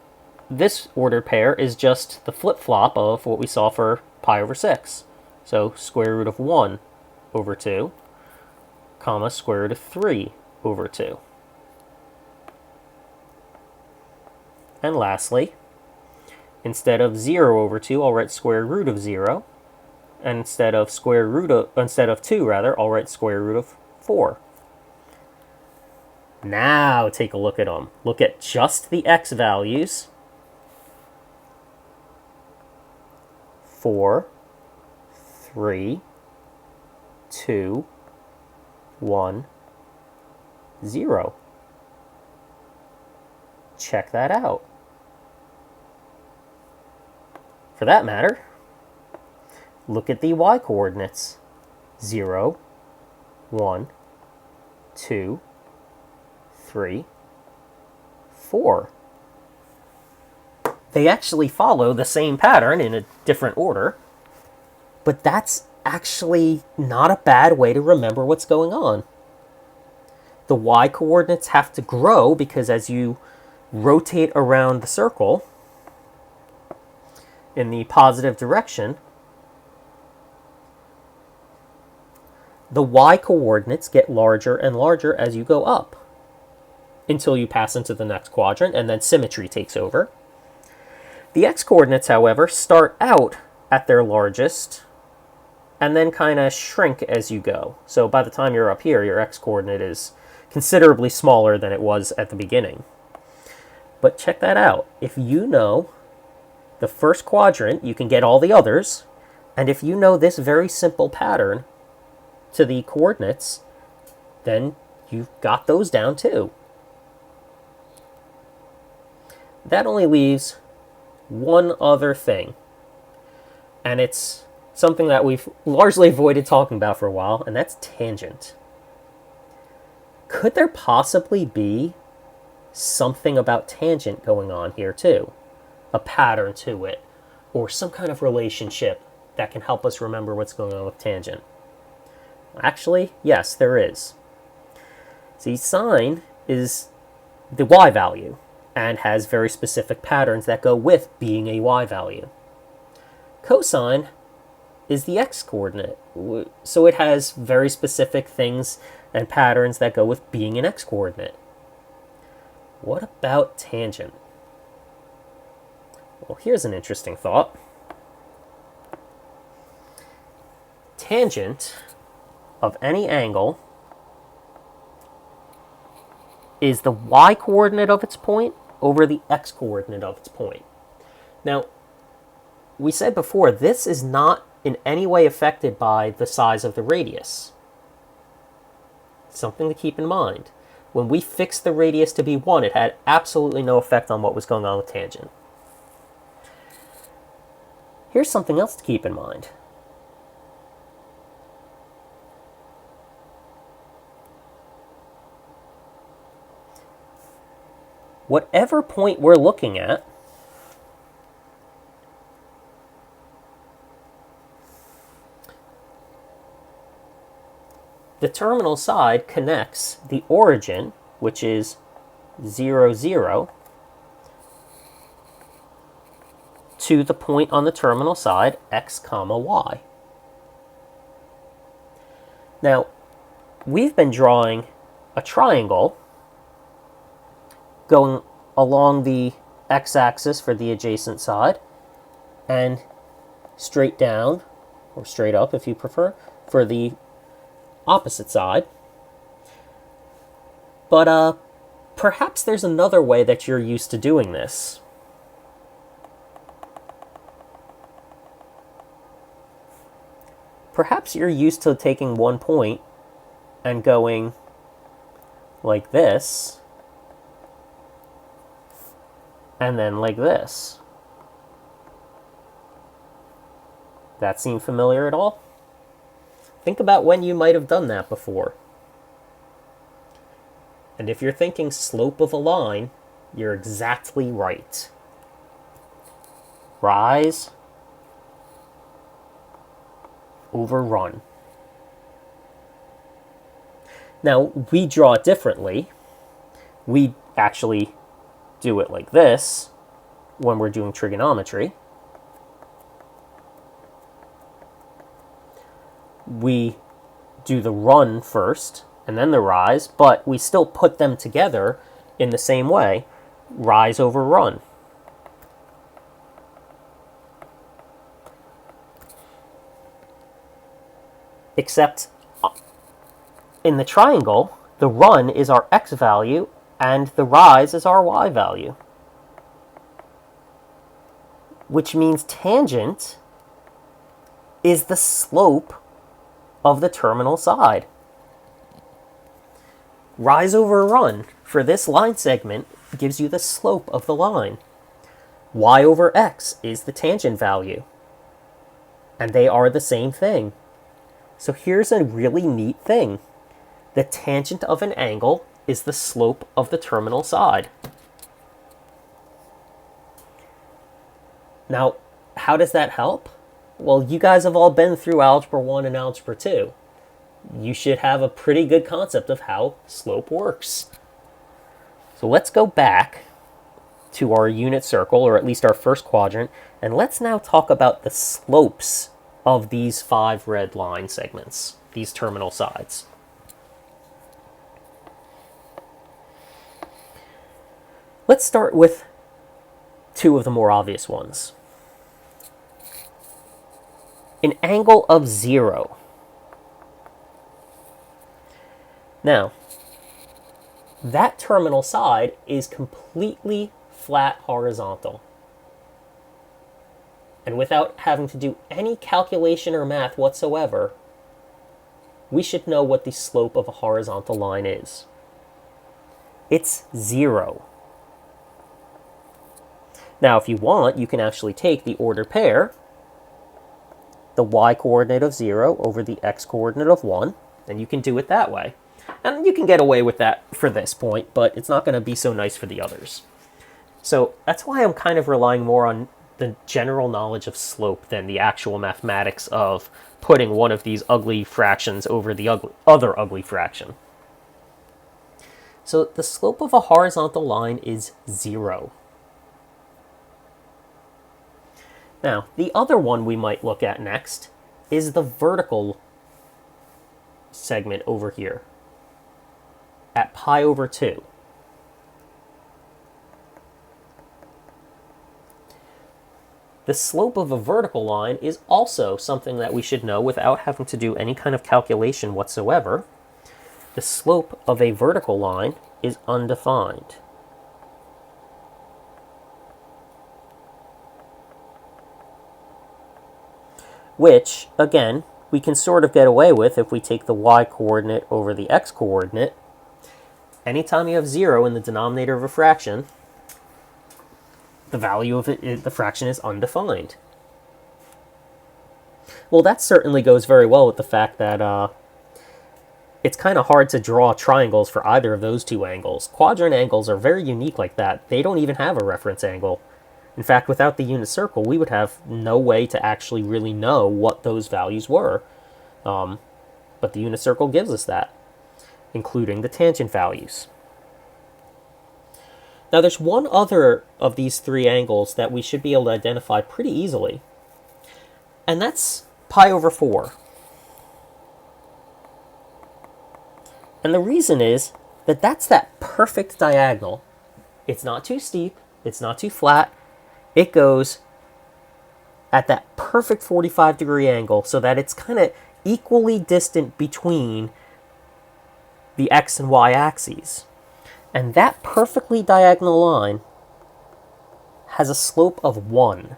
this ordered pair is just the flip-flop of what we saw for pi over 6. So square root of 1 over 2, comma, square root of 3 over 2. And lastly, instead of 0 over 2, I'll write square root of 0. And instead of 2, I'll write square root of 4. Now take a look at them. Look at just the x values. 4, 3, 2, 1, 0. Check that out. For that matter, look at the y coordinates. 0, 1, 2, 3, 4. They actually follow the same pattern in a different order, but that's actually not a bad way to remember what's going on. The y coordinates have to grow because as you rotate around the circle in the positive direction, the y coordinates get larger and larger as you go up until you pass into the next quadrant, and then symmetry takes over. The x coordinates, however, start out at their largest and then kind of shrink as you go. So by the time you're up here, your x coordinate is considerably smaller than it was at the beginning. But check that out. If you know the first quadrant, you can get all the others. And if you know this very simple pattern to the coordinates, then you've got those down too. That only leaves one other thing. And it's something that we've largely avoided talking about for a while, and that's tangent. Could there possibly be something about tangent going on here too? A pattern to it, or some kind of relationship that can help us remember what's going on with tangent? Actually, yes, there is. See, sine is the y value and has very specific patterns that go with being a y value. Cosine is the x coordinate, so it has very specific things and patterns that go with being an x coordinate. What about tangent? Well, here's an interesting thought. Tangent of any angle is the y coordinate of its point over the x coordinate of its point. Now, we said before, this is not in any way affected by the size of the radius. Something to keep in mind. When we fixed the radius to be 1, it had absolutely no effect on what was going on with tangent. Here's something else to keep in mind. Whatever point we're looking at, the terminal side connects the origin, which is 0, 0, to the point on the terminal side, x, comma, y. Now, we've been drawing a triangle going along the x-axis for the adjacent side, and straight down, or straight up if you prefer, for the opposite side. But perhaps there's another way that you're used to doing this. Perhaps you're used to taking one point and going like this, and then like this. That seem familiar at all? Think about when you might have done that before. And if you're thinking slope of a line, you're exactly right. Rise over run. Now, we draw it differently. We actually do it like this when we're doing trigonometry. We do the run first and then the rise, but we still put them together in the same way. Rise over run. Except in the triangle, the run is our x value and the rise is our y value. Which means tangent is the slope of the terminal side. Rise over run for this line segment gives you the slope of the line. Y over x is the tangent value. And they are the same thing. So here's a really neat thing. The tangent of an angle is the slope of the terminal side. Now, how does that help? Well, you guys have all been through Algebra 1 and Algebra 2. You should have a pretty good concept of how slope works. So let's go back to our unit circle, or at least our first quadrant, and let's now talk about the slopes of these 5 red line segments, these terminal sides. Let's start with 2 of the more obvious ones. An angle of 0. Now, that terminal side is completely flat horizontal. And without having to do any calculation or math whatsoever, we should know what the slope of a horizontal line is. It's 0. Now, if you want, you can actually take the ordered pair, the y-coordinate of 0 over the x-coordinate of 1, and you can do it that way. And you can get away with that for this point, but it's not going to be so nice for the others. So that's why I'm kind of relying more on the general knowledge of slope than the actual mathematics of putting one of these ugly fractions over the other ugly fraction. So the slope of a horizontal line is 0. Now, the other one we might look at next is the vertical segment over here at pi over 2. The slope of a vertical line is also something that we should know without having to do any kind of calculation whatsoever. The slope of a vertical line is undefined. Which, again, we can sort of get away with if we take the y-coordinate over the x-coordinate. Anytime you have 0 in the denominator of a fraction, the value of the fraction is undefined. Well, that certainly goes very well with the fact that it's kind of hard to draw triangles for either of those two angles. Quadrant angles are very unique like that. They don't even have a reference angle. In fact, without the unit circle, we would have no way to actually really know what those values were. But the unit circle gives us that, including the tangent values. Now, there's one other of these 3 angles that we should be able to identify pretty easily, and that's pi over 4. And the reason is that that's that perfect diagonal. It's not too steep, it's not too flat. It goes at that perfect 45-degree angle so that it's kind of equally distant between the x and y axes. And that perfectly diagonal line has a slope of 1.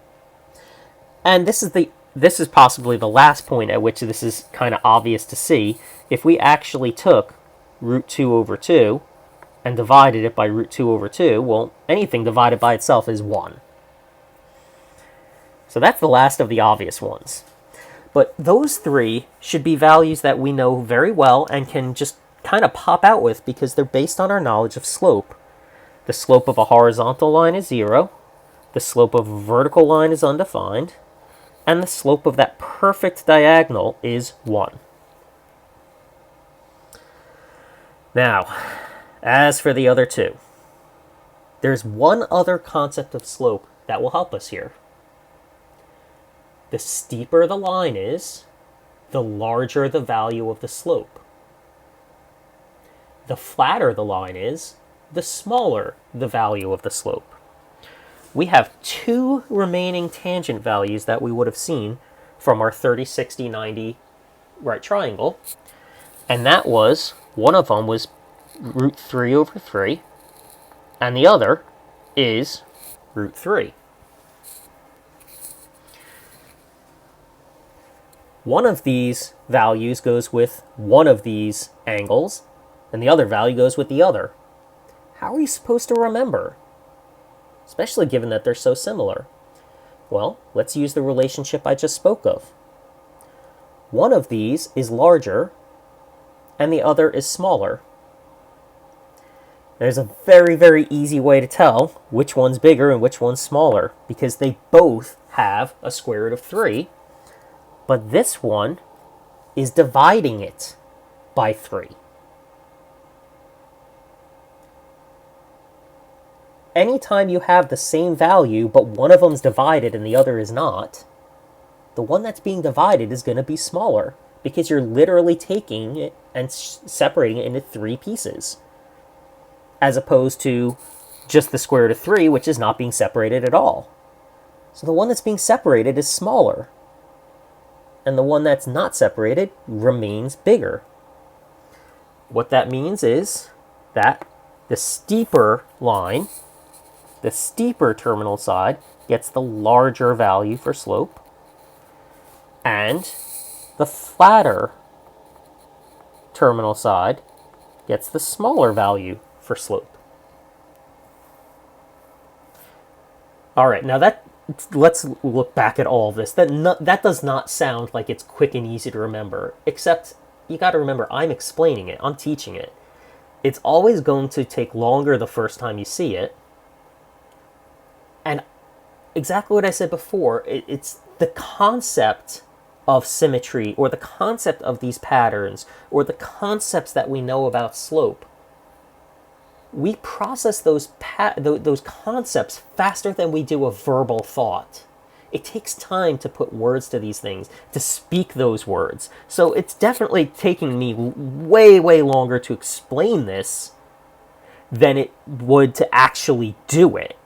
And this is possibly the last point at which this is kind of obvious to see. If we actually took root 2 over 2 and divided it by root 2 over 2, well, anything divided by itself is 1. So that's the last of the obvious ones. But those three should be values that we know very well and can just kind of pop out with because they're based on our knowledge of slope. The slope of a horizontal line is 0. The slope of a vertical line is undefined. And the slope of that perfect diagonal is 1. Now, as for the other two, there's one other concept of slope that will help us here. The steeper the line is, the larger the value of the slope. The flatter the line is, the smaller the value of the slope. We have two remaining tangent values that we would have seen from our 30, 60, 90 right triangle. And that was, one of them was root 3 over 3, and the other is root 3. One of these values goes with one of these angles, and the other value goes with the other. How are you supposed to remember? Especially given that they're so similar. Well, let's use the relationship I just spoke of. One of these is larger, and the other is smaller. There's a very, very easy way to tell which one's bigger and which one's smaller, because they both have a square root of 3, but this one is dividing it by 3. Anytime you have the same value, but one of them's divided and the other is not, the one that's being divided is going to be smaller, because you're literally taking it and separating it into 3 pieces, as opposed to just the square root of 3, which is not being separated at all. So the one that's being separated is smaller, and the one that's not separated remains bigger. What that means is that the steeper line, the steeper terminal side, gets the larger value for slope, and the flatter terminal side gets the smaller value for slope. All right, now let's look back at all of this. That does not sound like it's quick and easy to remember, except you got to remember I'm explaining it, I'm teaching it. It's always going to take longer the first time you see it. And exactly what I said before, it's the concept of symmetry, or the concept of these patterns, or the concepts that we know about slope. We process those concepts faster than we do a verbal thought. It takes time to put words to these things, to speak those words. So it's definitely taking me way, way longer to explain this than it would to actually do it.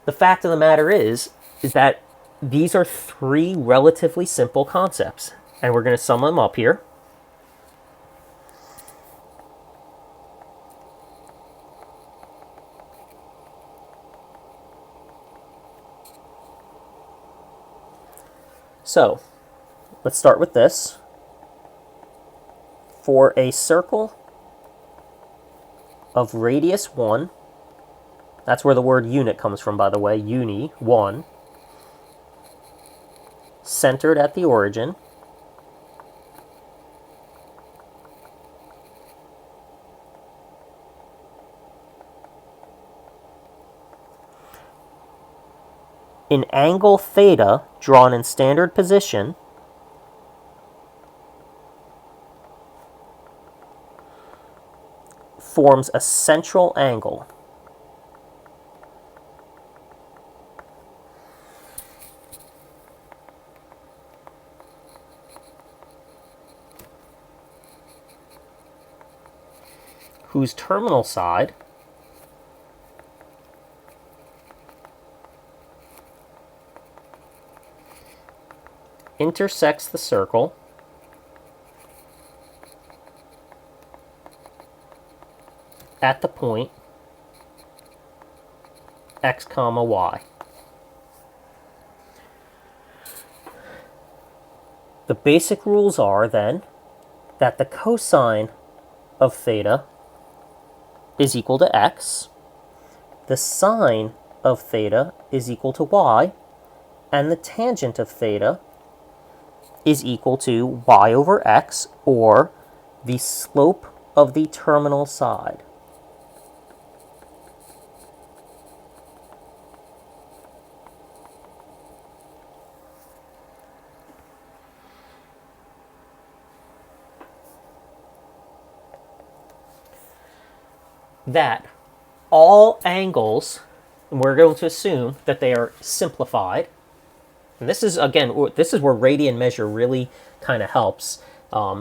The fact of the matter is that these are 3 relatively simple concepts, and we're going to sum them up here. So, let's start with this. For a circle of radius 1, that's where the word unit comes from, by the way, uni, 1, centered at the origin, in angle theta drawn in standard position, forms a central angle. Whose terminal side intersects the circle at the point x comma y. The basic rules are then that the cosine of theta is equal to x, the sine of theta is equal to y, and the tangent of theta is equal to y over x, or the slope of the terminal side. That all angles, and we're going to assume that they are simplified, and this is, again, this is where radian measure really kind of helps,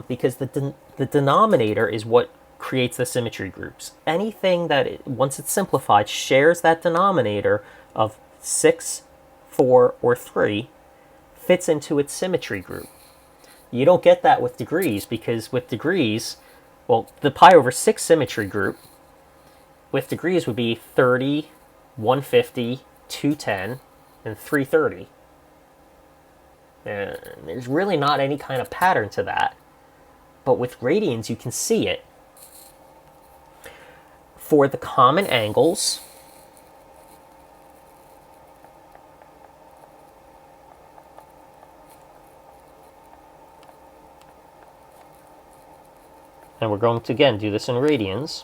because the denominator is what creates the symmetry groups. Anything that, once it's simplified, shares that denominator of 6, 4, or 3 fits into its symmetry group. You don't get that with degrees, because with degrees, well, the pi over 6 symmetry group with degrees would be 30, 150, 210, and 330. And there's really not any kind of pattern to that. But with radians, you can see it. For the common angles, and we're going to, again, do this in radians.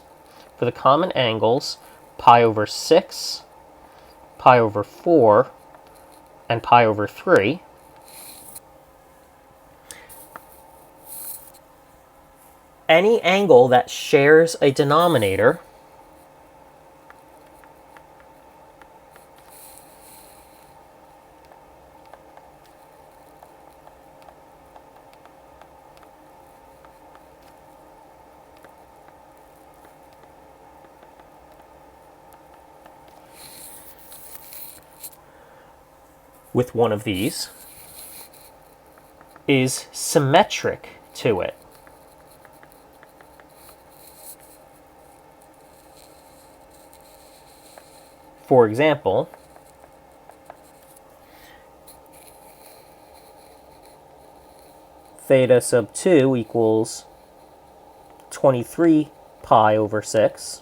For the common angles, pi over 6, pi over 4, and pi over 3, any angle that shares a denominator with one of these is symmetric to it. For example, theta sub 2 equals 23 pi over 6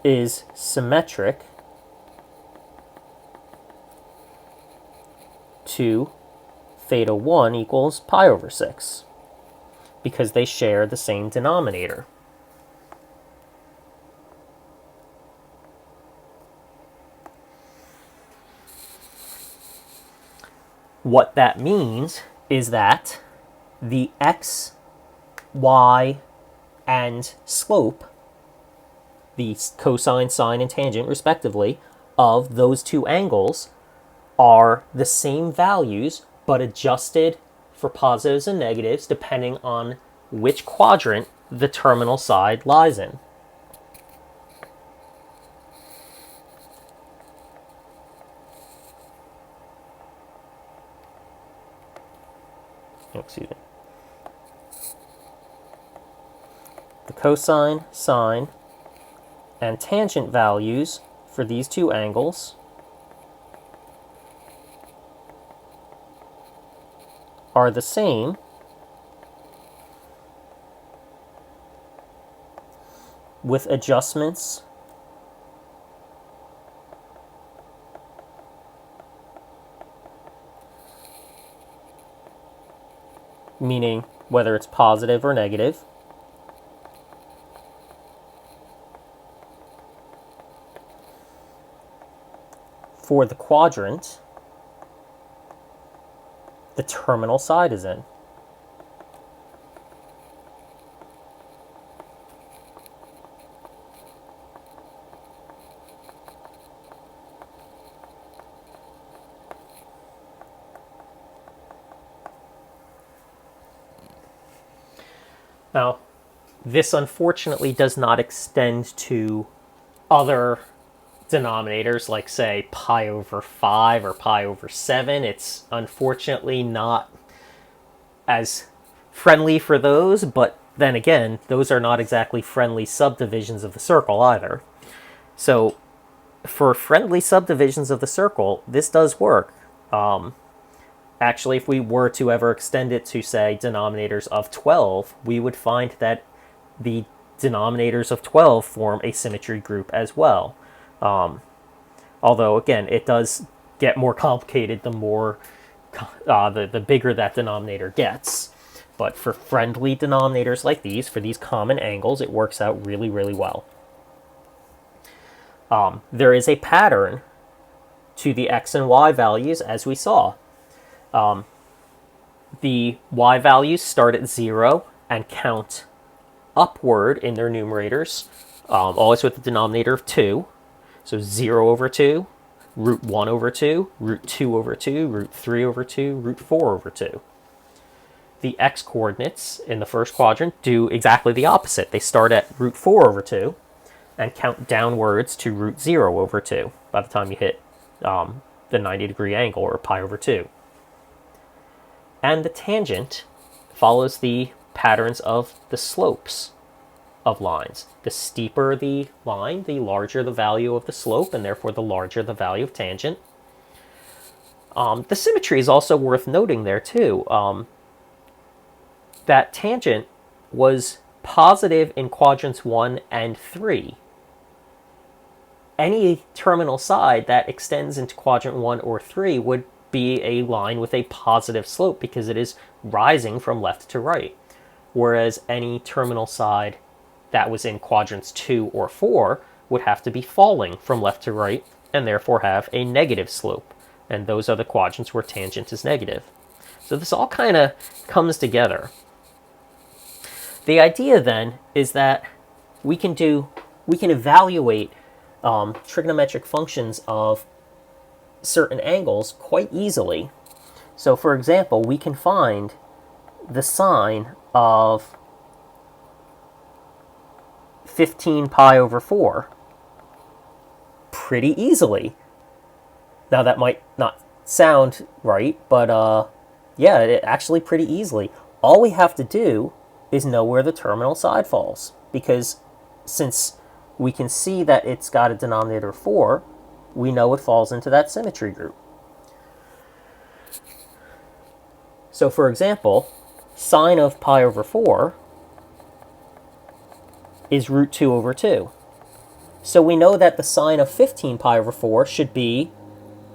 is symmetric to theta 1 equals pi over 6, because they share the same denominator. What that means is that the x, y, and slope, the cosine, sine, and tangent, respectively, of those two angles are the same values, but adjusted for positives and negatives depending on which quadrant the terminal side lies in. Excuse me. The cosine, sine, and tangent values for these two angles are the same with adjustments meaning whether it's positive or negative, for the quadrant the terminal side is in. Now, this unfortunately does not extend to other denominators like, say, pi over 5 or pi over 7. It's unfortunately not as friendly for those, but then again, those are not exactly friendly subdivisions of the circle either. So for friendly subdivisions of the circle, this does work. Actually, if we were to ever extend it to, say, denominators of 12, we would find that the denominators of 12 form a symmetry group as well. Although, again, it does get more complicated the more the bigger that denominator gets. But for friendly denominators like these, for these common angles, it works out really, really well. There is a pattern to the x and y values, as we saw. The y values start at 0 and count upward in their numerators, always with the denominator of 2. So 0 over 2, root 1 over 2, root 2 over 2, root 3 over 2, root 4 over 2. The x coordinates in the first quadrant do exactly the opposite. They start at root 4 over 2 and count downwards to root 0 over 2 by the time you hit the 90-degree angle, or pi over 2. And the tangent follows the patterns of the slopes of lines. The steeper the line, the larger the value of the slope, and therefore the larger the value of tangent. The symmetry is also worth noting there too. That tangent was positive in quadrants 1 and 3. Any terminal side that extends into quadrant 1 or 3 would be a line with a positive slope because it is rising from left to right. Whereas any terminal side that was in quadrants 2 or 4 would have to be falling from left to right and therefore have a negative slope. And those are the quadrants where tangent is negative. So this all kind of comes together. The idea then is that we can evaluate trigonometric functions of certain angles quite easily. So for example, we can find the sine of 15 pi over 4 pretty easily. Now that might not sound right, but yeah, it actually pretty easily. All we have to do is know where the terminal side falls, because since we can see that it's got a denominator of 4, we know it falls into that symmetry group. So for example, sine of pi over 4 is root 2 over 2. So we know that the sine of 15 pi over 4 should be,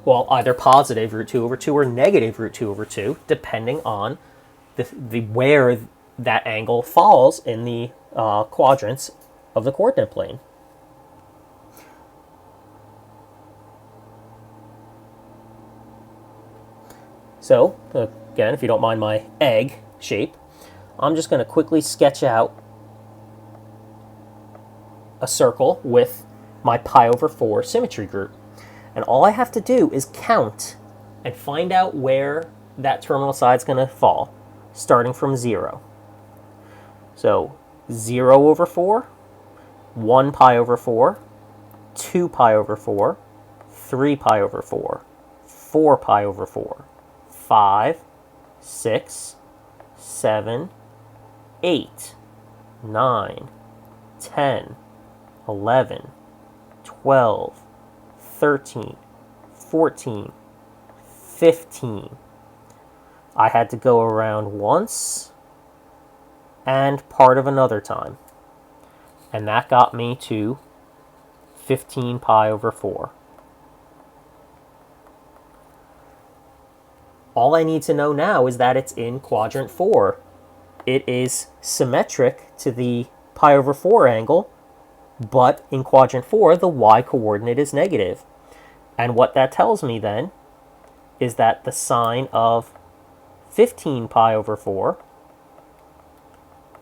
well, either positive root 2 over 2 or negative root 2 over 2, depending on the where that angle falls in the quadrants of the coordinate plane. So, again, if you don't mind my egg shape, I'm just going to quickly sketch out a circle with my pi over 4 symmetry group. And all I have to do is count and find out where that terminal side is going to fall, starting from 0. So 0 over 4, 1 pi over 4, 2 pi over 4, 3 pi over 4, 4 pi over 4, 5, 6, 7, 8, 9, 10, 11, 12, 13, 14, 15. I had to go around once and part of another time. And that got me to 15 pi over 4. All I need to know now is that it's in quadrant 4. It is symmetric to the pi over 4 angle, but in quadrant 4, the y-coordinate is negative. And what that tells me then is that the sine of 15 pi over 4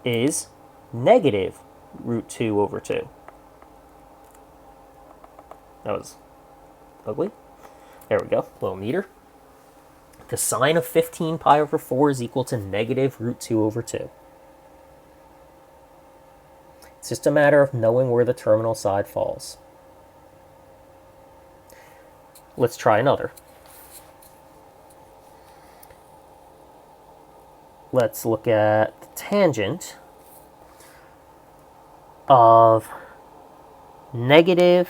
is negative root 2 over 2. That was ugly. There we go, a little neater. The sine of 15 pi over 4 is equal to negative root 2 over 2. It's just a matter of knowing where the terminal side falls. let's try another. Let's look at the tangent of negative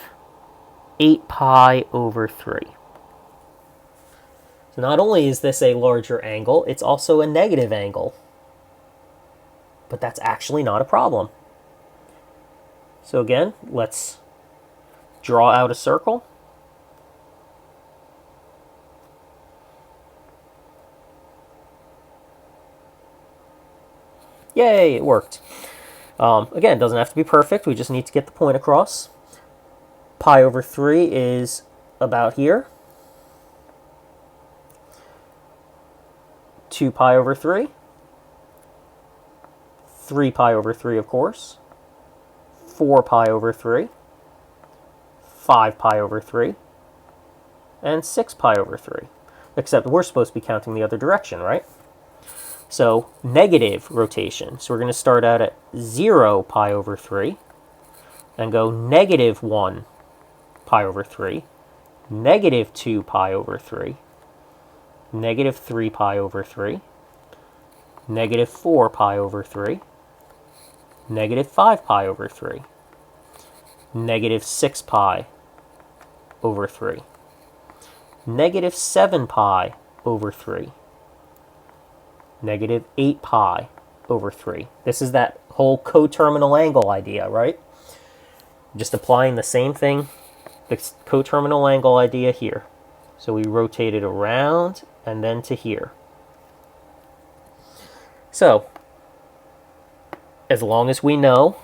8 pi over 3. So not only is this a larger angle, it's also a negative angle. But that's actually not a problem. So again, let's draw out a circle. Yay, it worked. Again, it doesn't have to be perfect. We just need to get the point across. Pi over 3 is about here. 2 pi over 3. 3 pi over 3, of course. 4 pi over 3. 5 pi over 3. And 6 pi over 3. Except we're supposed to be counting the other direction, right? So negative rotation. So we're going to start out at 0 pi over 3 and go negative 1 pi over 3, negative 2 pi over 3, negative 3 pi over 3, negative 4 pi over 3, negative 5 pi over 3, negative 6 pi over 3, negative 7 pi over 3, negative 8 pi over 3. This is that whole coterminal angle idea, right? Just applying the same thing, the coterminal angle idea here. So we rotate it around and then to here. So, as long as we know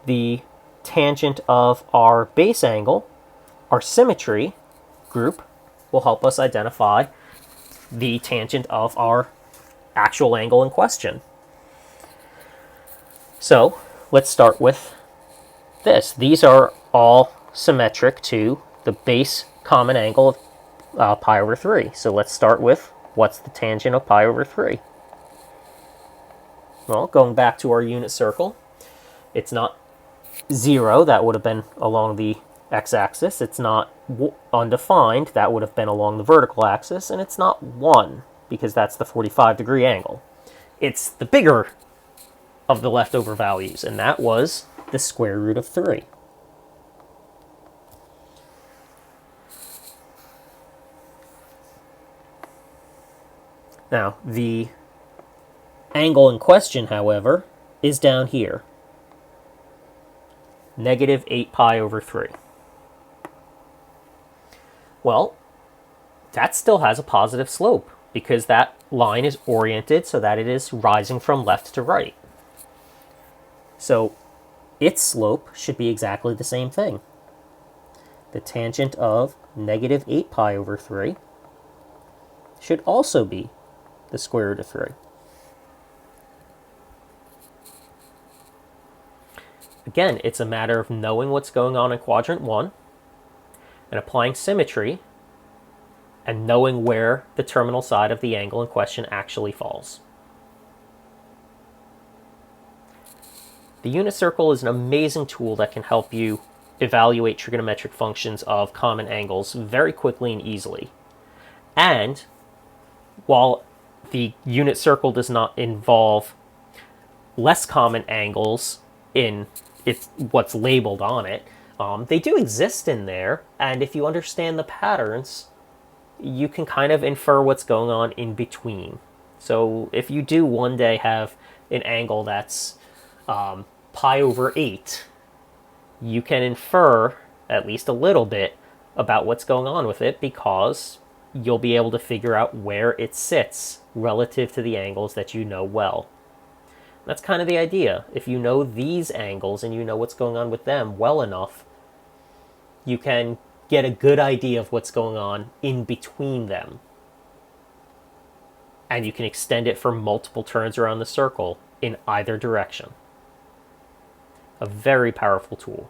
the tangent of our base angle, our symmetry group will help us identify the tangent of our actual angle in question. So let's start with this. These are all symmetric to the base common angle of pi over 3. So let's start with what's the tangent of pi over 3. Well, going back to our unit circle, it's not 0, that would have been along the x-axis. It's not undefined, that would have been along the vertical axis. And it's not 1, because that's the 45-degree angle. It's the bigger of the leftover values, and that was the square root of 3. Now, the angle in question, however, is down here. Negative 8 pi over 3. Well, that still has a positive slope because that line is oriented so that it is rising from left to right. So its slope should be exactly the same thing. The tangent of negative 8 pi over 3 should also be the square root of 3. Again, it's a matter of knowing what's going on in quadrant 1 and applying symmetry and knowing where the terminal side of the angle in question actually falls. The unit circle is an amazing tool that can help you evaluate trigonometric functions of common angles very quickly and easily. And while the unit circle does not involve less common angles in what's labeled on it, they do exist in there, and if you understand the patterns, you can kind of infer what's going on in between. So if you do one day have an angle that's pi over 8, you can infer at least a little bit about what's going on with it because you'll be able to figure out where it sits relative to the angles that you know well. That's kind of the idea. If you know these angles and you know what's going on with them well enough, you can get a good idea of what's going on in between them. And you can extend it for multiple turns around the circle in either direction. A very powerful tool.